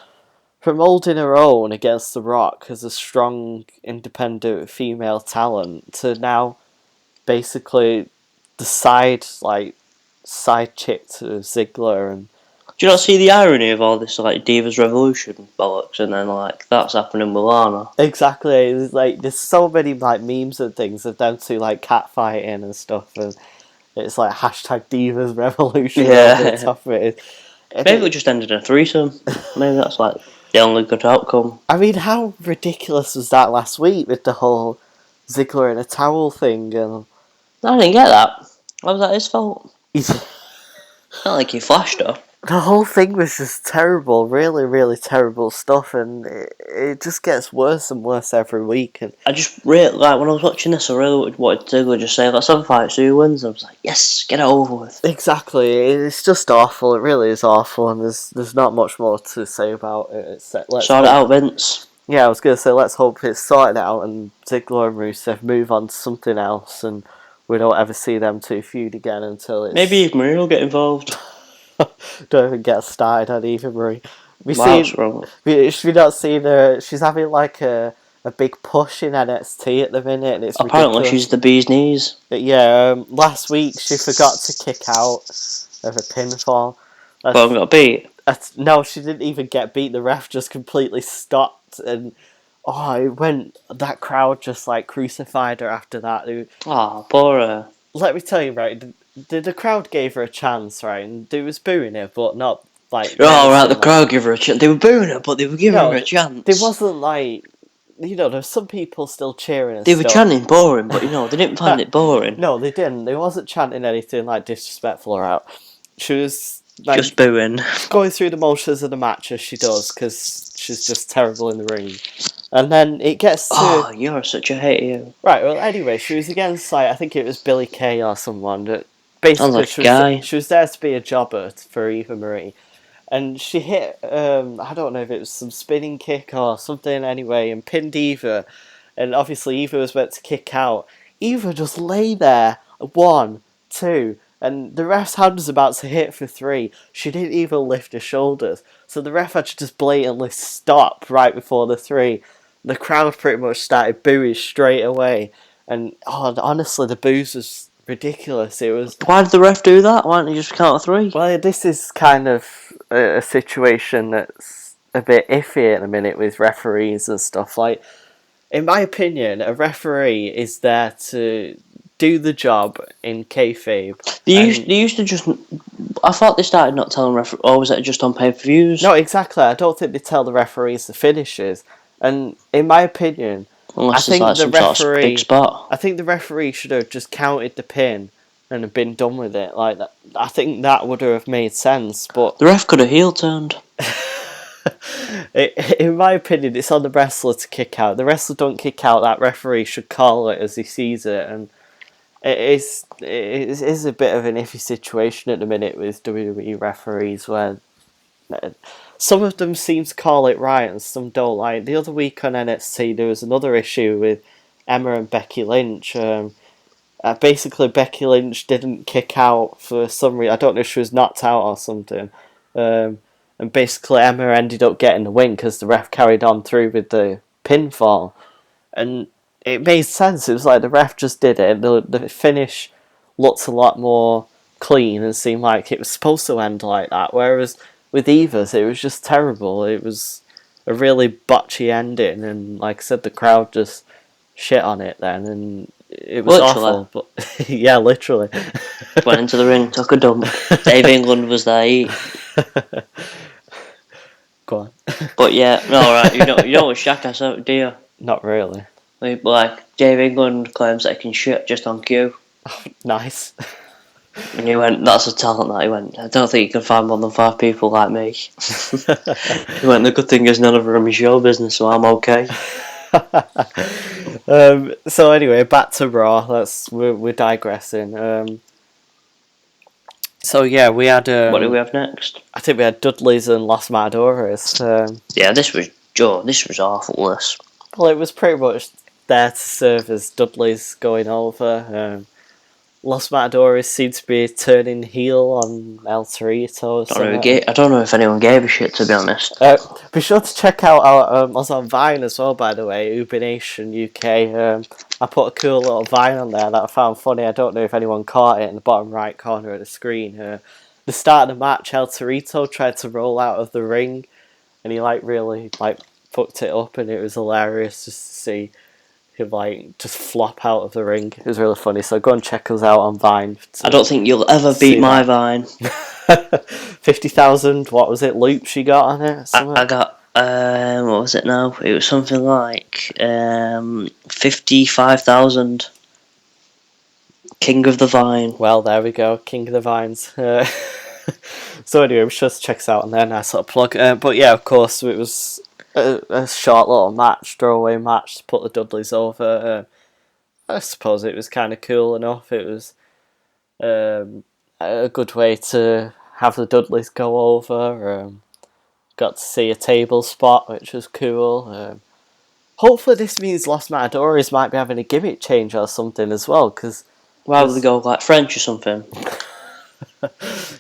Speaker 1: from holding her own against The Rock as a strong, independent female talent to now basically the side side chick to Ziggler. And
Speaker 3: Do you not see the irony of all this, like, Divas Revolution bollocks, and then, like, that's happening with Lana?
Speaker 1: exactly, it's like there's so many like memes and things of them two like catfighting and stuff, and it's like hashtag Divas Revolution over the top of it.
Speaker 3: Maybe it just ended in a threesome. Maybe that's, like, the only good outcome.
Speaker 1: I mean, how ridiculous was that last week with the whole Ziggler in a towel thing? And
Speaker 3: I didn't get that. How was that his fault? Not like he flashed her.
Speaker 1: the whole thing was just terrible, really, really terrible stuff, and it just gets worse and worse every week. And
Speaker 3: I just really, like, when I was watching this, I really wanted Ziggler just say, let's have a fight, see who wins. I was like, yes, get it over with.
Speaker 1: exactly, it's just awful. It really is awful, and there's not much more to say about it. Except
Speaker 3: Sort it out, Vince.
Speaker 1: Yeah, I was gonna say let's hope it's sorted out and Ziggler and Rusev move on to something else, and we don't ever see them two feud again until it's
Speaker 3: Maybe Eve Marie will get involved.
Speaker 1: don't even get started on Eva Marie.
Speaker 3: What's wrong?
Speaker 1: We not seen her. She's having like a big push in NXT at the minute, and it's
Speaker 3: Apparently
Speaker 1: ridiculous.
Speaker 3: she's the bee's knees.
Speaker 1: But yeah, last week she forgot to kick out of a pinfall.
Speaker 3: But I got beat.
Speaker 1: No, she didn't even get beat. The ref just completely stopped, and that crowd just like crucified her after that.
Speaker 3: Poor her.
Speaker 1: Let me tell you, right? The crowd gave her a chance, right? And they was booing her, but not like.
Speaker 3: Oh, right, the crowd gave her a chance. They were booing her, but they were giving her a chance.
Speaker 1: There wasn't like, there's some people still cheering.
Speaker 3: They were chanting boring, but they didn't find it boring.
Speaker 1: No, they didn't. They wasn't chanting anything like disrespectful or out. She was like,
Speaker 3: just booing,
Speaker 1: going through the motions of the match as she does, because she's just terrible in the ring. And then it gets to...
Speaker 3: Oh, you're such a hater.
Speaker 1: Right, well, anyway, she was against, like, I think it was Billy Kay or someone. That basically,
Speaker 3: like
Speaker 1: she was there to be a jobber for Eva Marie. And she hit, I don't know if it was some spinning kick or something anyway, and pinned Eva. And obviously Eva was meant to kick out. Eva just lay there, 1, 2, and the ref's hand was about to hit for 3. She didn't even lift her shoulders. So the ref had to just blatantly stop right before the 3. The crowd pretty much started booing straight away. And honestly, the boos was ridiculous. It was.
Speaker 3: Why did the ref do that? Why didn't he just count to 3?
Speaker 1: Well, this is kind of a situation that's a bit iffy at the minute with referees and stuff. Like, in my opinion, a referee is there to do the job in kayfabe.
Speaker 3: They used to just. I thought they started not telling referees, or was it just on pay-per-views?
Speaker 1: No, exactly. I don't think they tell the referees the finishes. And in my opinion,
Speaker 3: Unless
Speaker 1: I think
Speaker 3: it's like
Speaker 1: the
Speaker 3: some sort of big spot.
Speaker 1: I think the referee should have just counted the pin and have been done with it. Like that, I think that would have made sense. But
Speaker 3: the ref could have heel turned.
Speaker 1: In my opinion, it's on the wrestler to kick out. The wrestler don't kick out. That referee should call it as he sees it, and it is a bit of an iffy situation at the minute with WWE referees where some of them seem to call it right and some don't. Like the other week on NXT, there was another issue with Emma and Becky Lynch. Basically, Becky Lynch didn't kick out for some reason. I don't know if she was knocked out or something. And basically, Emma ended up getting the win because the ref carried on through with the pinfall. And it made sense. It was like the ref just did it. The finish looked a lot more clean and seemed like it was supposed to end like that. Whereas with Eva's, it was just terrible. It was a really botchy ending, and like I said, the crowd just shit on it then, and it was awful. But yeah, literally.
Speaker 3: Went into the ring, took a dump. Dave England was there.
Speaker 1: Go on.
Speaker 3: But yeah, no, right. You know what Shaq out, do you?
Speaker 1: Not really.
Speaker 3: Like Dave England claims that he can shit just on cue.
Speaker 1: Nice.
Speaker 3: And he went, that's a talent that he went. I don't think you can find more than 5 people like me. He went, the good thing is none of them is show business, so I'm okay.
Speaker 1: So anyway, back to Raw. We're digressing. So yeah, we had.
Speaker 3: What do we have next?
Speaker 1: I think we had Dudley's and Los Matadores.
Speaker 3: Yeah, this was awful. This.
Speaker 1: Well, it was pretty much there to serve as Dudley's going over. Los Matadores seem to be turning heel on El Torito.
Speaker 3: I don't know if anyone gave a shit, to be honest.
Speaker 1: Be sure to check out our us on Vine as well, by the way, Ubination UK. I put a cool little Vine on there that I found funny. I don't know if anyone caught it in the bottom right corner of the screen. The start of the match, El Torito tried to roll out of the ring, and he really fucked it up, and it was hilarious just to see him just flop out of the ring. It was really funny. So go and check us out on Vine.
Speaker 3: I don't think you'll ever beat my Vine.
Speaker 1: 50,000. What was it? Loops you got on it?
Speaker 3: I got what was it now? It was something like 55,000. King of the Vine.
Speaker 1: Well, there we go. King of the Vines. So anyway, just check us out on there. Nice little plug. But yeah, of course, it was a short little match, throwaway match to put the Dudleys over. I suppose it was kind of cool enough. It was a good way to have the Dudleys go over. Got to see a table spot, which was cool. Hopefully this means Los Matadores might be having a gimmick change or something as well, because...
Speaker 3: Why would they go French or something?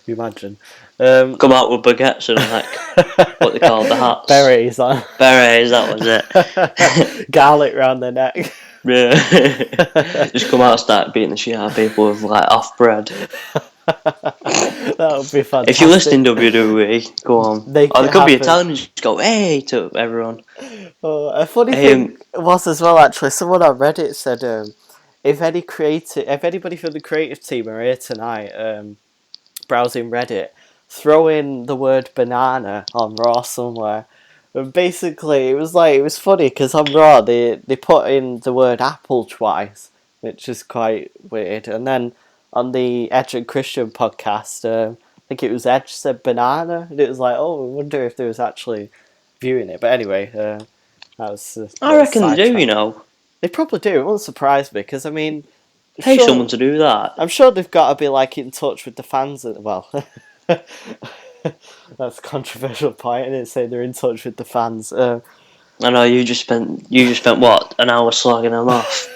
Speaker 1: You imagine.
Speaker 3: Come out with baguettes and what they call the hats.
Speaker 1: Berets on.
Speaker 3: Berets, that was it.
Speaker 1: Garlic round their neck.
Speaker 3: Yeah. Just come out and start beating the shit out of people with off bread.
Speaker 1: That would be fantastic.
Speaker 3: If you're listening WWE, go on. They could be Italian and just go, hey, to everyone.
Speaker 1: A funny thing was as well, actually, someone on Reddit said, if anybody from the creative team are here tonight, browsing Reddit, throw in the word banana on Raw somewhere. And basically, it was funny because on Raw they put in the word apple twice, which is quite weird. And then on the Edge and Christian podcast, I think it was Edge said banana, and it was I wonder if they was actually viewing it. But anyway, that was.
Speaker 3: I reckon they do.
Speaker 1: They probably do. It won't surprise me because pay
Speaker 3: someone to do that.
Speaker 1: I'm sure they've got to be in touch with the fans. Well, that's a controversial point. I didn't say they're in touch with the fans.
Speaker 3: I know you just spent what, an hour slagging them off.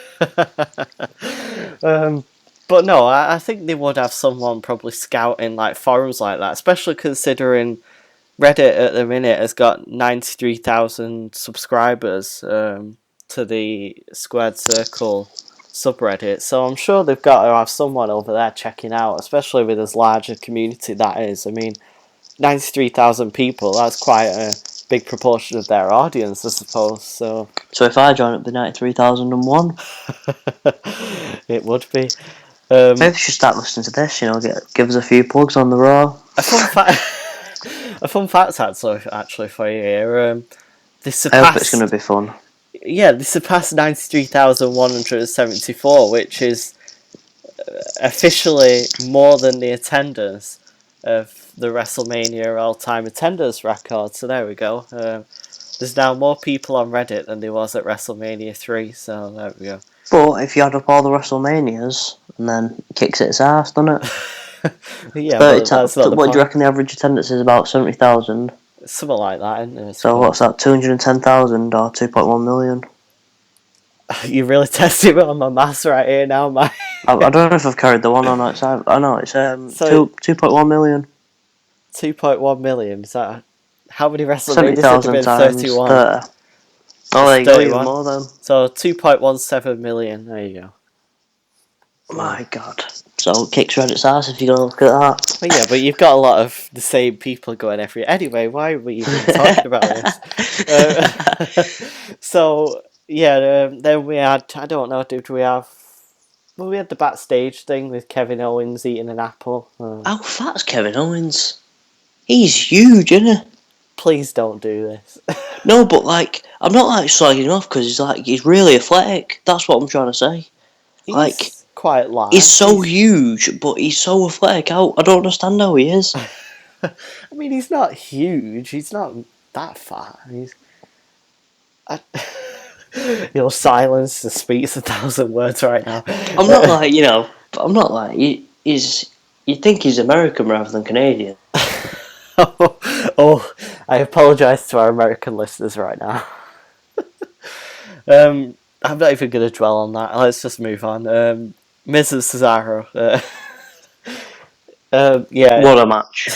Speaker 1: But no, I think they would have someone probably scouting forums like that, especially considering Reddit at the minute has got 93,000 subscribers to the Squared Circle subreddit, so I'm sure they've got to have someone over there checking out, especially with as large a community that is. 93,000 people, that's quite a big proportion of their audience, I suppose. So
Speaker 3: if I join up the 93,001,
Speaker 1: it would be.
Speaker 3: Maybe they should start listening to this, give us a few plugs on the Raw.
Speaker 1: A fun fact actually for you here.
Speaker 3: I hope it's going to be fun.
Speaker 1: Yeah, they surpassed 93,174, which is officially more than the attendance of the WrestleMania all-time attendance record. So there we go. There's now more people on Reddit than there was at WrestleMania 3, so there we go.
Speaker 3: But if you add up all the WrestleManias, and then it kicks its ass, doesn't it?
Speaker 1: Yeah, that's not the
Speaker 3: what
Speaker 1: point.
Speaker 3: do you reckon the average attendance is? About 70,000?
Speaker 1: Something like that, isn't it?
Speaker 3: So what's that, 210,000 or 2.1 million?
Speaker 1: You're really testing me on my maths right here now, Mike.
Speaker 3: I don't know if I've carried the one on that side. I know, it's 2.1 million.
Speaker 1: 2.1 million, is that... How many WrestleManias have there been? 31.
Speaker 3: 30. Oh, there you go, even more then.
Speaker 1: So 2.17 million, there you go.
Speaker 3: Oh my god. So it kicks Reddit's ass if you go look at that.
Speaker 1: Well, yeah, but you've got a lot of the same people going every... Anyway, why were you even talking about this? So, yeah, then we had... I don't know, did we have... Well, we had the backstage thing with Kevin Owens eating an apple.
Speaker 3: How fat's Kevin Owens? He's huge, isn't he?
Speaker 1: Please don't do this.
Speaker 3: No, but I'm not slagging him off because he's really athletic. That's what I'm trying to say.
Speaker 1: He's quite large.
Speaker 3: He's so huge, but he's so athletic. I don't understand how he is.
Speaker 1: He's not huge. He's not that fat. Your silence speaks 1,000 words right now.
Speaker 3: I'm not I'm not he's. You'd think he's American rather than Canadian.
Speaker 1: Oh, I apologise to our American listeners right now. I'm not even going to dwell on that. Let's just move on. Miz and Cesaro. Yeah.
Speaker 3: What a match.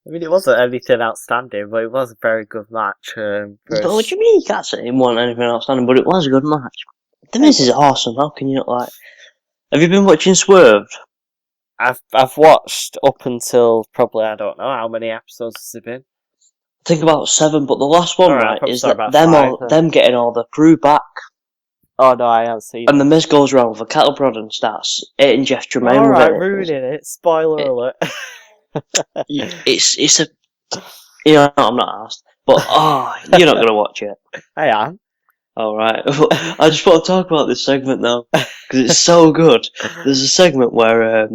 Speaker 1: I mean, it wasn't anything outstanding, but it was a very good match.
Speaker 3: But what do you mean you can't say it wasn't anything outstanding, but it was a good match? The Miz is awesome, how can you not like... Have you been watching Swerved?
Speaker 1: I've watched up until probably, I don't know how many episodes has it been.
Speaker 3: I think about 7, but the last one,
Speaker 1: Alright,
Speaker 3: right, is
Speaker 1: probably
Speaker 3: that
Speaker 1: about 5,
Speaker 3: them getting all the crew back,
Speaker 1: Oh no, I haven't seen
Speaker 3: and
Speaker 1: it.
Speaker 3: the Miz goes around with a cattle prod and starts hitting Jeff Tremaine with
Speaker 1: Alright,
Speaker 3: it.
Speaker 1: ruining it. Spoiler alert.
Speaker 3: It's a... You know, I'm not asked. But, you're not going to watch it.
Speaker 1: I am.
Speaker 3: Alright. I just want to talk about this segment now, because it's so good. There's a segment where,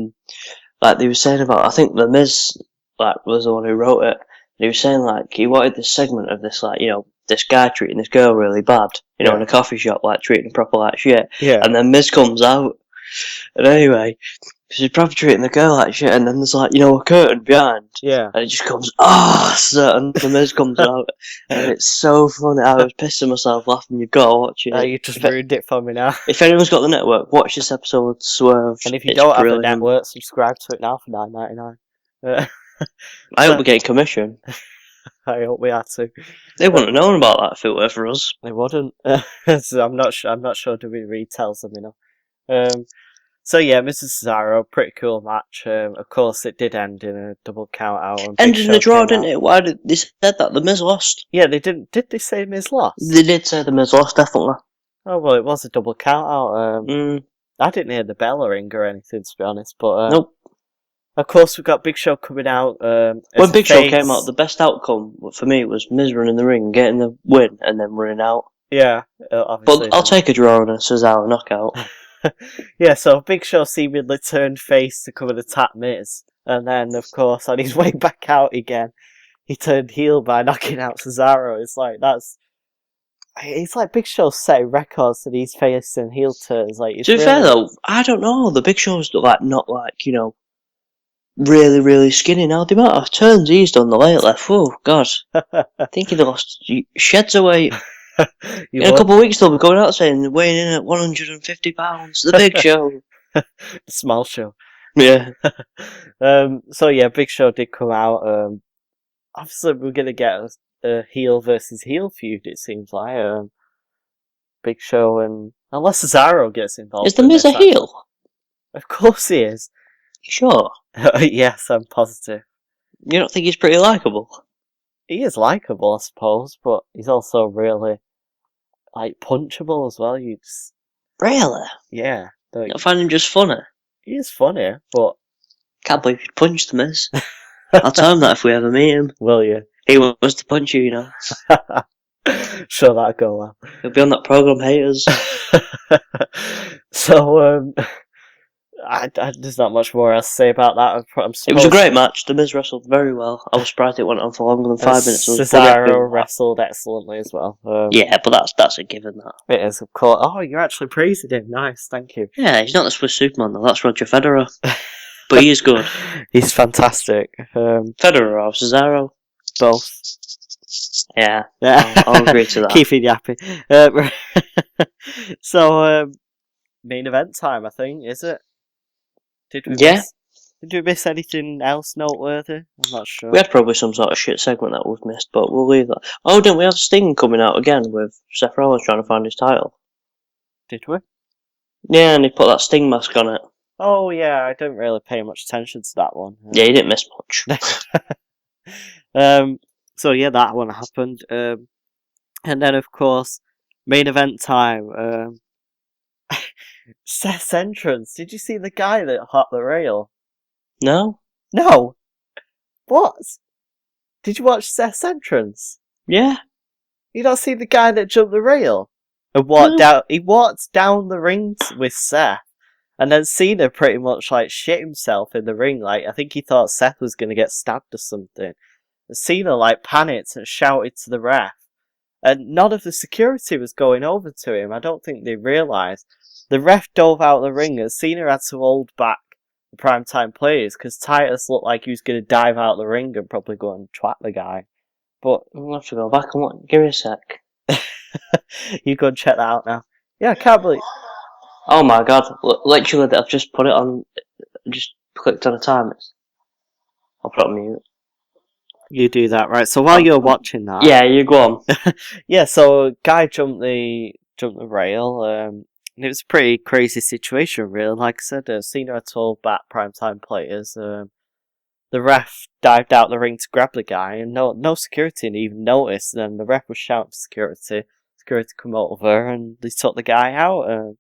Speaker 3: like, they were saying about, I think the Miz, like, was the one who wrote it, and he was saying, like, he wanted this segment of this, like, you know, this guy treating this girl really bad, you know, in a coffee shop, like, treating her proper like shit.
Speaker 1: Yeah.
Speaker 3: And then Miz comes out, and anyway, she's probably treating the girl like shit, and then there's, like, you know, a curtain behind.
Speaker 1: Yeah.
Speaker 3: And it just comes, and the Miz comes out, and it's so funny. I was pissing myself laughing. You've got to watch it.
Speaker 1: You just ruined it for me now.
Speaker 3: If anyone's got the network, watch this episode of Swerve.
Speaker 1: And if you
Speaker 3: It's
Speaker 1: don't
Speaker 3: brilliant.
Speaker 1: have a network, subscribe to it now for $9.99.
Speaker 3: I hope we get commission.
Speaker 1: I hope we had to.
Speaker 3: They wouldn't have known about that if it were for us.
Speaker 1: They wouldn't. So I'm not sure. WWE retells them, you know. So yeah, Mrs. Cesaro, pretty cool match. Of course, it did end in a double count out.
Speaker 3: Ended in a draw, didn't it? Why did they said that the Miz lost?
Speaker 1: Yeah, they didn't. Did they say Miz lost?
Speaker 3: They did say the Miz lost, definitely.
Speaker 1: Oh well, it was a double count out. I didn't hear the bell ring or anything, to be honest. But
Speaker 3: Nope.
Speaker 1: Of course, we've got Big Show coming out.
Speaker 3: When Big Show came out, the best outcome for me was Miz running the ring, getting the win, and then running out.
Speaker 1: Yeah, obviously.
Speaker 3: But I'll take a draw and a Cesaro knockout.
Speaker 1: Yeah, so Big Show seemingly turned face to come and attack Miz. And then, of course, on his way back out again, he turned heel by knocking out Cesaro. It's like Big Show setting records to these face and heel turns. Like,
Speaker 3: to be fair though, I don't know. The Big Show's like not like, you know, really, really skinny now. The amount of turns he's done the lately, oh god, I think he'd lost sheds of weight. In a couple of weeks they'll be going out saying weighing in at 150 pounds. The Big Show,
Speaker 1: the small show.
Speaker 3: Yeah.
Speaker 1: So yeah, Big Show did come out. Obviously, we're gonna get a heel versus heel feud. It seems like Big Show and unless Cesaro gets involved.
Speaker 3: Is the Miz a heel?
Speaker 1: Of course he is.
Speaker 3: Sure.
Speaker 1: Yes, I'm positive.
Speaker 3: You don't think he's pretty likable?
Speaker 1: He is likable, I suppose, but he's also really like punchable as well. You just
Speaker 3: Really?
Speaker 1: yeah.
Speaker 3: I find him just funny.
Speaker 1: He is funny, but
Speaker 3: can't believe you'd punch the Miz. I'll tell him that if we ever meet him.
Speaker 1: Will you?
Speaker 3: He wants to punch you, you know.
Speaker 1: Sure, that'll go well.
Speaker 3: He'll be on that program, Haters.
Speaker 1: So, there's not much more else to say about that.
Speaker 3: It was a great match. The Miz wrestled very well. I was surprised it went on for longer than 5 minutes.
Speaker 1: Cesaro wrestled excellently as well.
Speaker 3: Yeah, but that's a given, that.
Speaker 1: It is, of course. Oh, you're actually praising him. Nice, thank you.
Speaker 3: Yeah, he's not the Swiss Superman, though. That's Roger Federer. But he is good.
Speaker 1: He's fantastic.
Speaker 3: Federer or Cesaro?
Speaker 1: Both.
Speaker 3: Yeah, I'll agree to that.
Speaker 1: Keeping you happy. So, main event time, I think, is it? Did we miss anything else noteworthy? I'm not sure.
Speaker 3: We had probably some sort of shit segment that we've missed, but we'll leave that. Oh, didn't we have Sting coming out again with Seth Rollins trying to find his title?
Speaker 1: Did we?
Speaker 3: Yeah, and he put that Sting mask on it.
Speaker 1: Oh, yeah, I didn't really pay much attention to that one.
Speaker 3: Yeah, you didn't miss much.
Speaker 1: So, yeah, that one happened. And then, of course, main event time. Seth's entrance. Did you see the guy that hopped the rail?
Speaker 3: No?
Speaker 1: No! What? Did you watch Seth's entrance?
Speaker 3: Yeah.
Speaker 1: You don't see the guy that jumped the rail? And walked down. He walked down the ring with Seth. And then Cena pretty much like shit himself in the ring. Like, I think he thought Seth was going to get stabbed or something. And Cena like panicked and shouted to the ref. And none of the security was going over to him. I don't think they realised. The ref dove out the ring and Cena had to hold back the primetime players because Titus looked like he was going to dive out the ring and probably go and twat the guy. But
Speaker 3: I'll have to go back and give me a sec.
Speaker 1: you go and check that out now. Yeah, I can't believe...
Speaker 3: Oh my god! Literally, I've just put it on. Just clicked on a time. I'll put it on mute.
Speaker 1: You do that, right? So while you're watching that,
Speaker 3: Yeah, you go on.
Speaker 1: yeah. So a guy jumped the rail. And it was a pretty crazy situation, really. Like I said, Cena had told back primetime players. The ref dived out the ring to grab the guy, and no security even noticed. Then the ref was shouting for security. Security come over, and they took the guy out.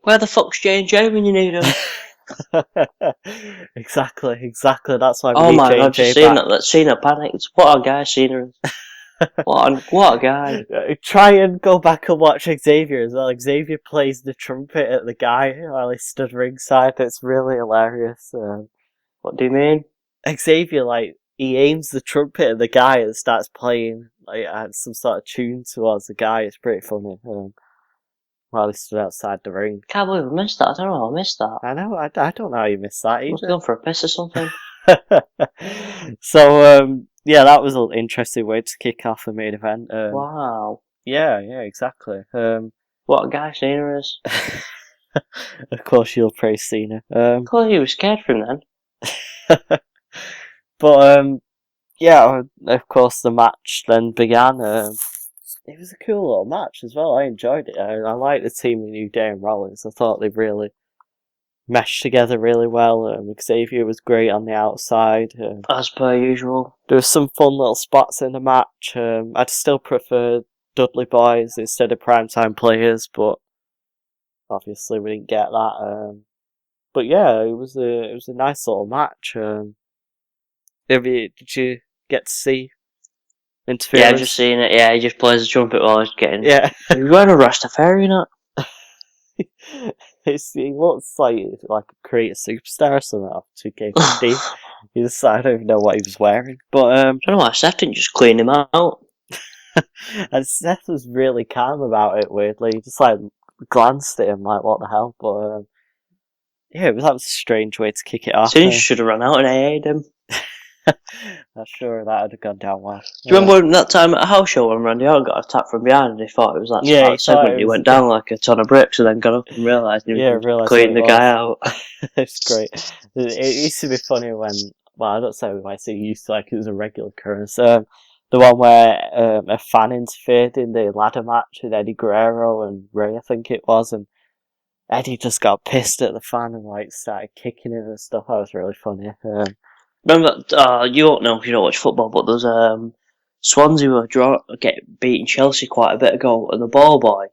Speaker 3: Where the fuck's J&J when you need him?
Speaker 1: Exactly. That's why we
Speaker 3: Oh
Speaker 1: need
Speaker 3: my god!
Speaker 1: J&J
Speaker 3: Just seeing
Speaker 1: back.
Speaker 3: that Cena panicked. What a guy Cena is. What a guy.
Speaker 1: Try and go back and watch Xavier as well. Xavier plays the trumpet at the guy while he stood ringside. It's really hilarious.
Speaker 3: What do you mean?
Speaker 1: Xavier, like, he aims the trumpet at the guy and starts playing like some sort of tune towards the guy. It's pretty funny. While he stood outside the ring.
Speaker 3: Can't believe I missed that. I don't know how I missed that.
Speaker 1: I know. I don't know how you missed that
Speaker 3: I must
Speaker 1: either.
Speaker 3: have gone for a piss or something.
Speaker 1: So yeah, that was an interesting way to kick off the main event.
Speaker 3: Wow.
Speaker 1: Yeah, exactly.
Speaker 3: What a guy Cena is.
Speaker 1: Of course, you'll praise Cena.
Speaker 3: Clearly he was scared for him then.
Speaker 1: But yeah, of course, the match then began. It was a cool little match as well. I enjoyed it. I liked the team of New Day and Rollins. I thought they really meshed together really well. Xavier was great on the outside.
Speaker 3: As per usual.
Speaker 1: There was some fun little spots in the match. I'd still prefer Dudley Boys instead of primetime players, but obviously we didn't get that. But yeah, it was a nice little match. Did you get to see interference?
Speaker 3: Yeah, I've just seen it. Yeah, he just plays the trumpet while he's getting.
Speaker 1: Yeah.
Speaker 3: Are you wearing a Rastafarian hat?
Speaker 1: He looks like a creator superstar or something off 2K15. I don't even know what he was wearing. But
Speaker 3: I don't know why Seth didn't just clean him out.
Speaker 1: and Seth was really calm about it, weirdly. He just like glanced at him like, what the hell? But yeah, that was a strange way to kick it off.
Speaker 3: Cena should have run out and AA'd him.
Speaker 1: I'm sure that would have gone down well.
Speaker 3: Do you remember that time at a house show when Randy Orton got attacked from behind and he thought it was that
Speaker 1: Yeah,
Speaker 3: segment? He went down like a ton of bricks and then got up and realised he was cleaning the guy out.
Speaker 1: It's great. It used to be funny when, well, I don't say we might say used to, like it was a regular occurrence. The one where a fan interfered in the ladder match with Eddie Guerrero and Ray, I think it was, and Eddie just got pissed at the fan and like started kicking him and stuff. That was really funny.
Speaker 3: Remember that? You don't know if you don't watch football, but there's Swansea were beating Chelsea quite a bit ago, and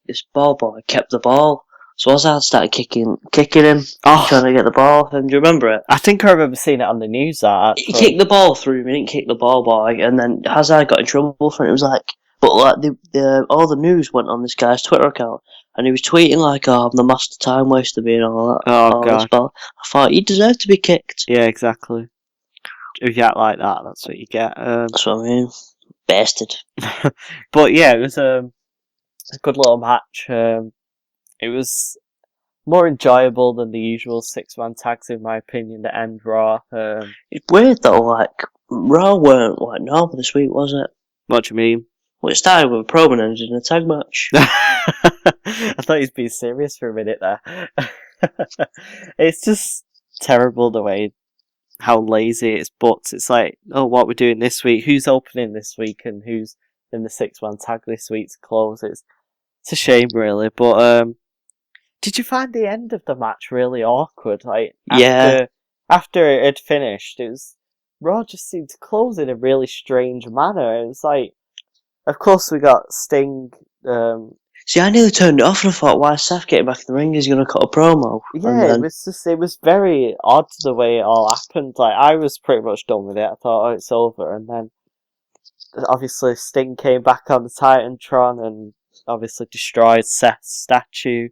Speaker 3: this ball boy kept the ball. So Hazard started kicking him, trying to get the ball off him. Do you remember it?
Speaker 1: I think I remember seeing it on the news.
Speaker 3: He kicked the ball through him, he didn't kick the ball boy, and then Hazard got in trouble for it. It was like, but like all the news went on this guy's Twitter account, and he was tweeting like, "Oh, I'm the master time waster," being all that.
Speaker 1: Oh god!
Speaker 3: I thought he deserved to be kicked.
Speaker 1: Yeah, exactly. If you act like that, that's what you get.
Speaker 3: That's what I mean. Bastard.
Speaker 1: But yeah, it was a good little match. It was more enjoyable than the usual 6-man tags, in my opinion, to end Raw.
Speaker 3: It's weird though, like, Raw weren't like normal this week, was it?
Speaker 1: What do you mean?
Speaker 3: Well, it started with a promo and ended in a tag match.
Speaker 1: I thought he'd be serious for a minute there. It's just terrible the way how lazy it's booked. It's like, oh, what we're doing this week, who's opening this week, and who's in the 6-man tag this week to close. It's a shame, really. But did you find the end of the match really awkward? Like, after it had finished, Raw just seemed to close in a really strange manner. It was like, of course we got Sting.
Speaker 3: See, I nearly turned it off and I thought, why is Seth getting back in the ring? He's going to cut a promo.
Speaker 1: Yeah, it was very odd the way it all happened. Like, I was pretty much done with it. I thought, oh, it's over. And then, obviously, Sting came back on the Titantron and obviously destroyed Seth's statue.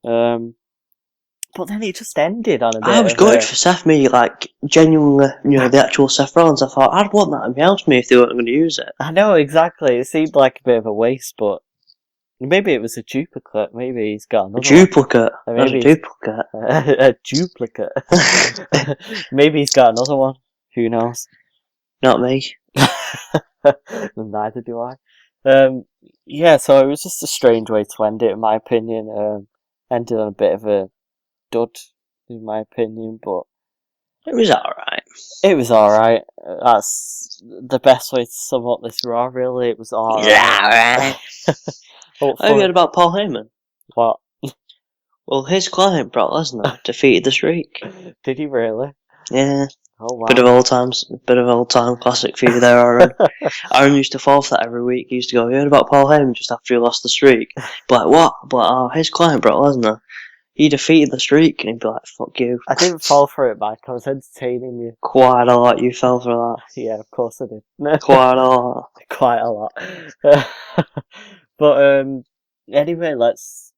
Speaker 1: But then it just ended on a bit.
Speaker 3: I was gutted for Seth, like, genuinely, the actual Seth Rollins. I thought, I'd want that in my house, me, if they weren't going to use it.
Speaker 1: I know, exactly. It seemed like a bit of a waste, but maybe it was a duplicate. Maybe he's got another
Speaker 3: duplicate?
Speaker 1: One. Maybe
Speaker 3: a duplicate.
Speaker 1: A duplicate. Maybe he's got another one. Who knows?
Speaker 3: Not me.
Speaker 1: Neither do I. Yeah, so it was just a strange way to end it, in my opinion. ended on a bit of a dud, in my opinion, but
Speaker 3: It was alright.
Speaker 1: it was alright. That's the best way to sum up this Raw, really. It was alright.
Speaker 3: Yeah, alright. Have you heard about Paul Heyman?
Speaker 1: What?
Speaker 3: Well, his client, Brock Lesnar, defeated the streak.
Speaker 1: Did he really?
Speaker 3: Yeah.
Speaker 1: Oh, wow.
Speaker 3: Bit of old time classic for you there, Aaron. Aaron used to fall for that every week. He used to go, "You heard about Paul Heyman just after he lost the streak?" But like, what? But oh, his client, Brock Lesnar, he defeated the streak, and he'd be like, "Fuck you."
Speaker 1: I didn't fall for it, Mike. I was entertaining you.
Speaker 3: Quite a lot. You fell for
Speaker 1: Yeah, of course I did.
Speaker 3: that. Quite a lot.
Speaker 1: Quite a lot. But anyway, let's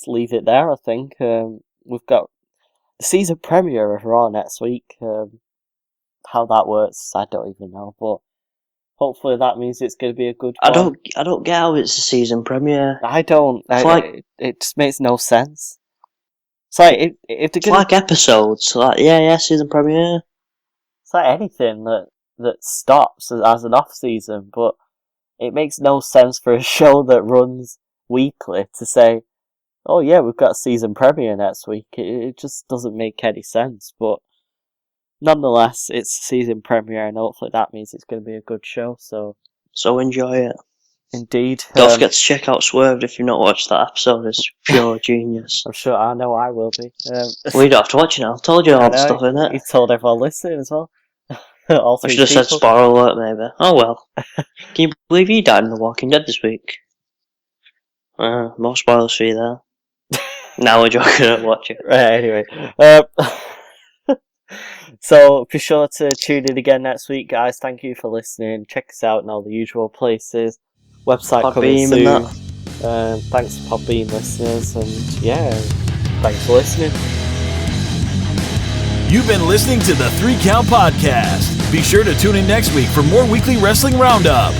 Speaker 1: leave it there. I think we've got the season premiere of Raw next week. How that works, I don't even know. But hopefully that means it's going to be a good one.
Speaker 3: I don't get how it's a season premiere.
Speaker 1: I don't. It just makes no sense. It's like if they're
Speaker 3: It's
Speaker 1: gonna,
Speaker 3: like episodes. Like yeah, season premiere.
Speaker 1: it's like anything that stops as an off season, but it makes no sense for a show that runs weekly to say, "Oh yeah, we've got a season premiere next week." It just doesn't make any sense. But nonetheless, it's a season premiere, and hopefully that means it's going to be a good show. So
Speaker 3: Enjoy it.
Speaker 1: indeed,
Speaker 3: Don't forget to check out Swerved if you've not watched that episode. It's pure genius.
Speaker 1: I'm sure I know I will be.
Speaker 3: Well, you don't have to watch it now. I told you all the stuff in it.
Speaker 1: You told everyone listening as well. All
Speaker 3: I
Speaker 1: three
Speaker 3: should have said
Speaker 1: people.
Speaker 3: spoiler alert, maybe. Oh well. Can you believe he died in The Walking Dead this week? More spoilers for you there. Now we're joking at watch it.
Speaker 1: Right, anyway. So be sure to tune in again next week, guys. Thank you for listening. Check us out in all the usual places. Website coming
Speaker 3: Podbean
Speaker 1: soon.
Speaker 3: and that.
Speaker 1: Thanks to Podbean listeners, and yeah, thanks for listening.
Speaker 2: You've been listening to the 3 Count Podcast. Be sure to tune in next week for more weekly wrestling roundup.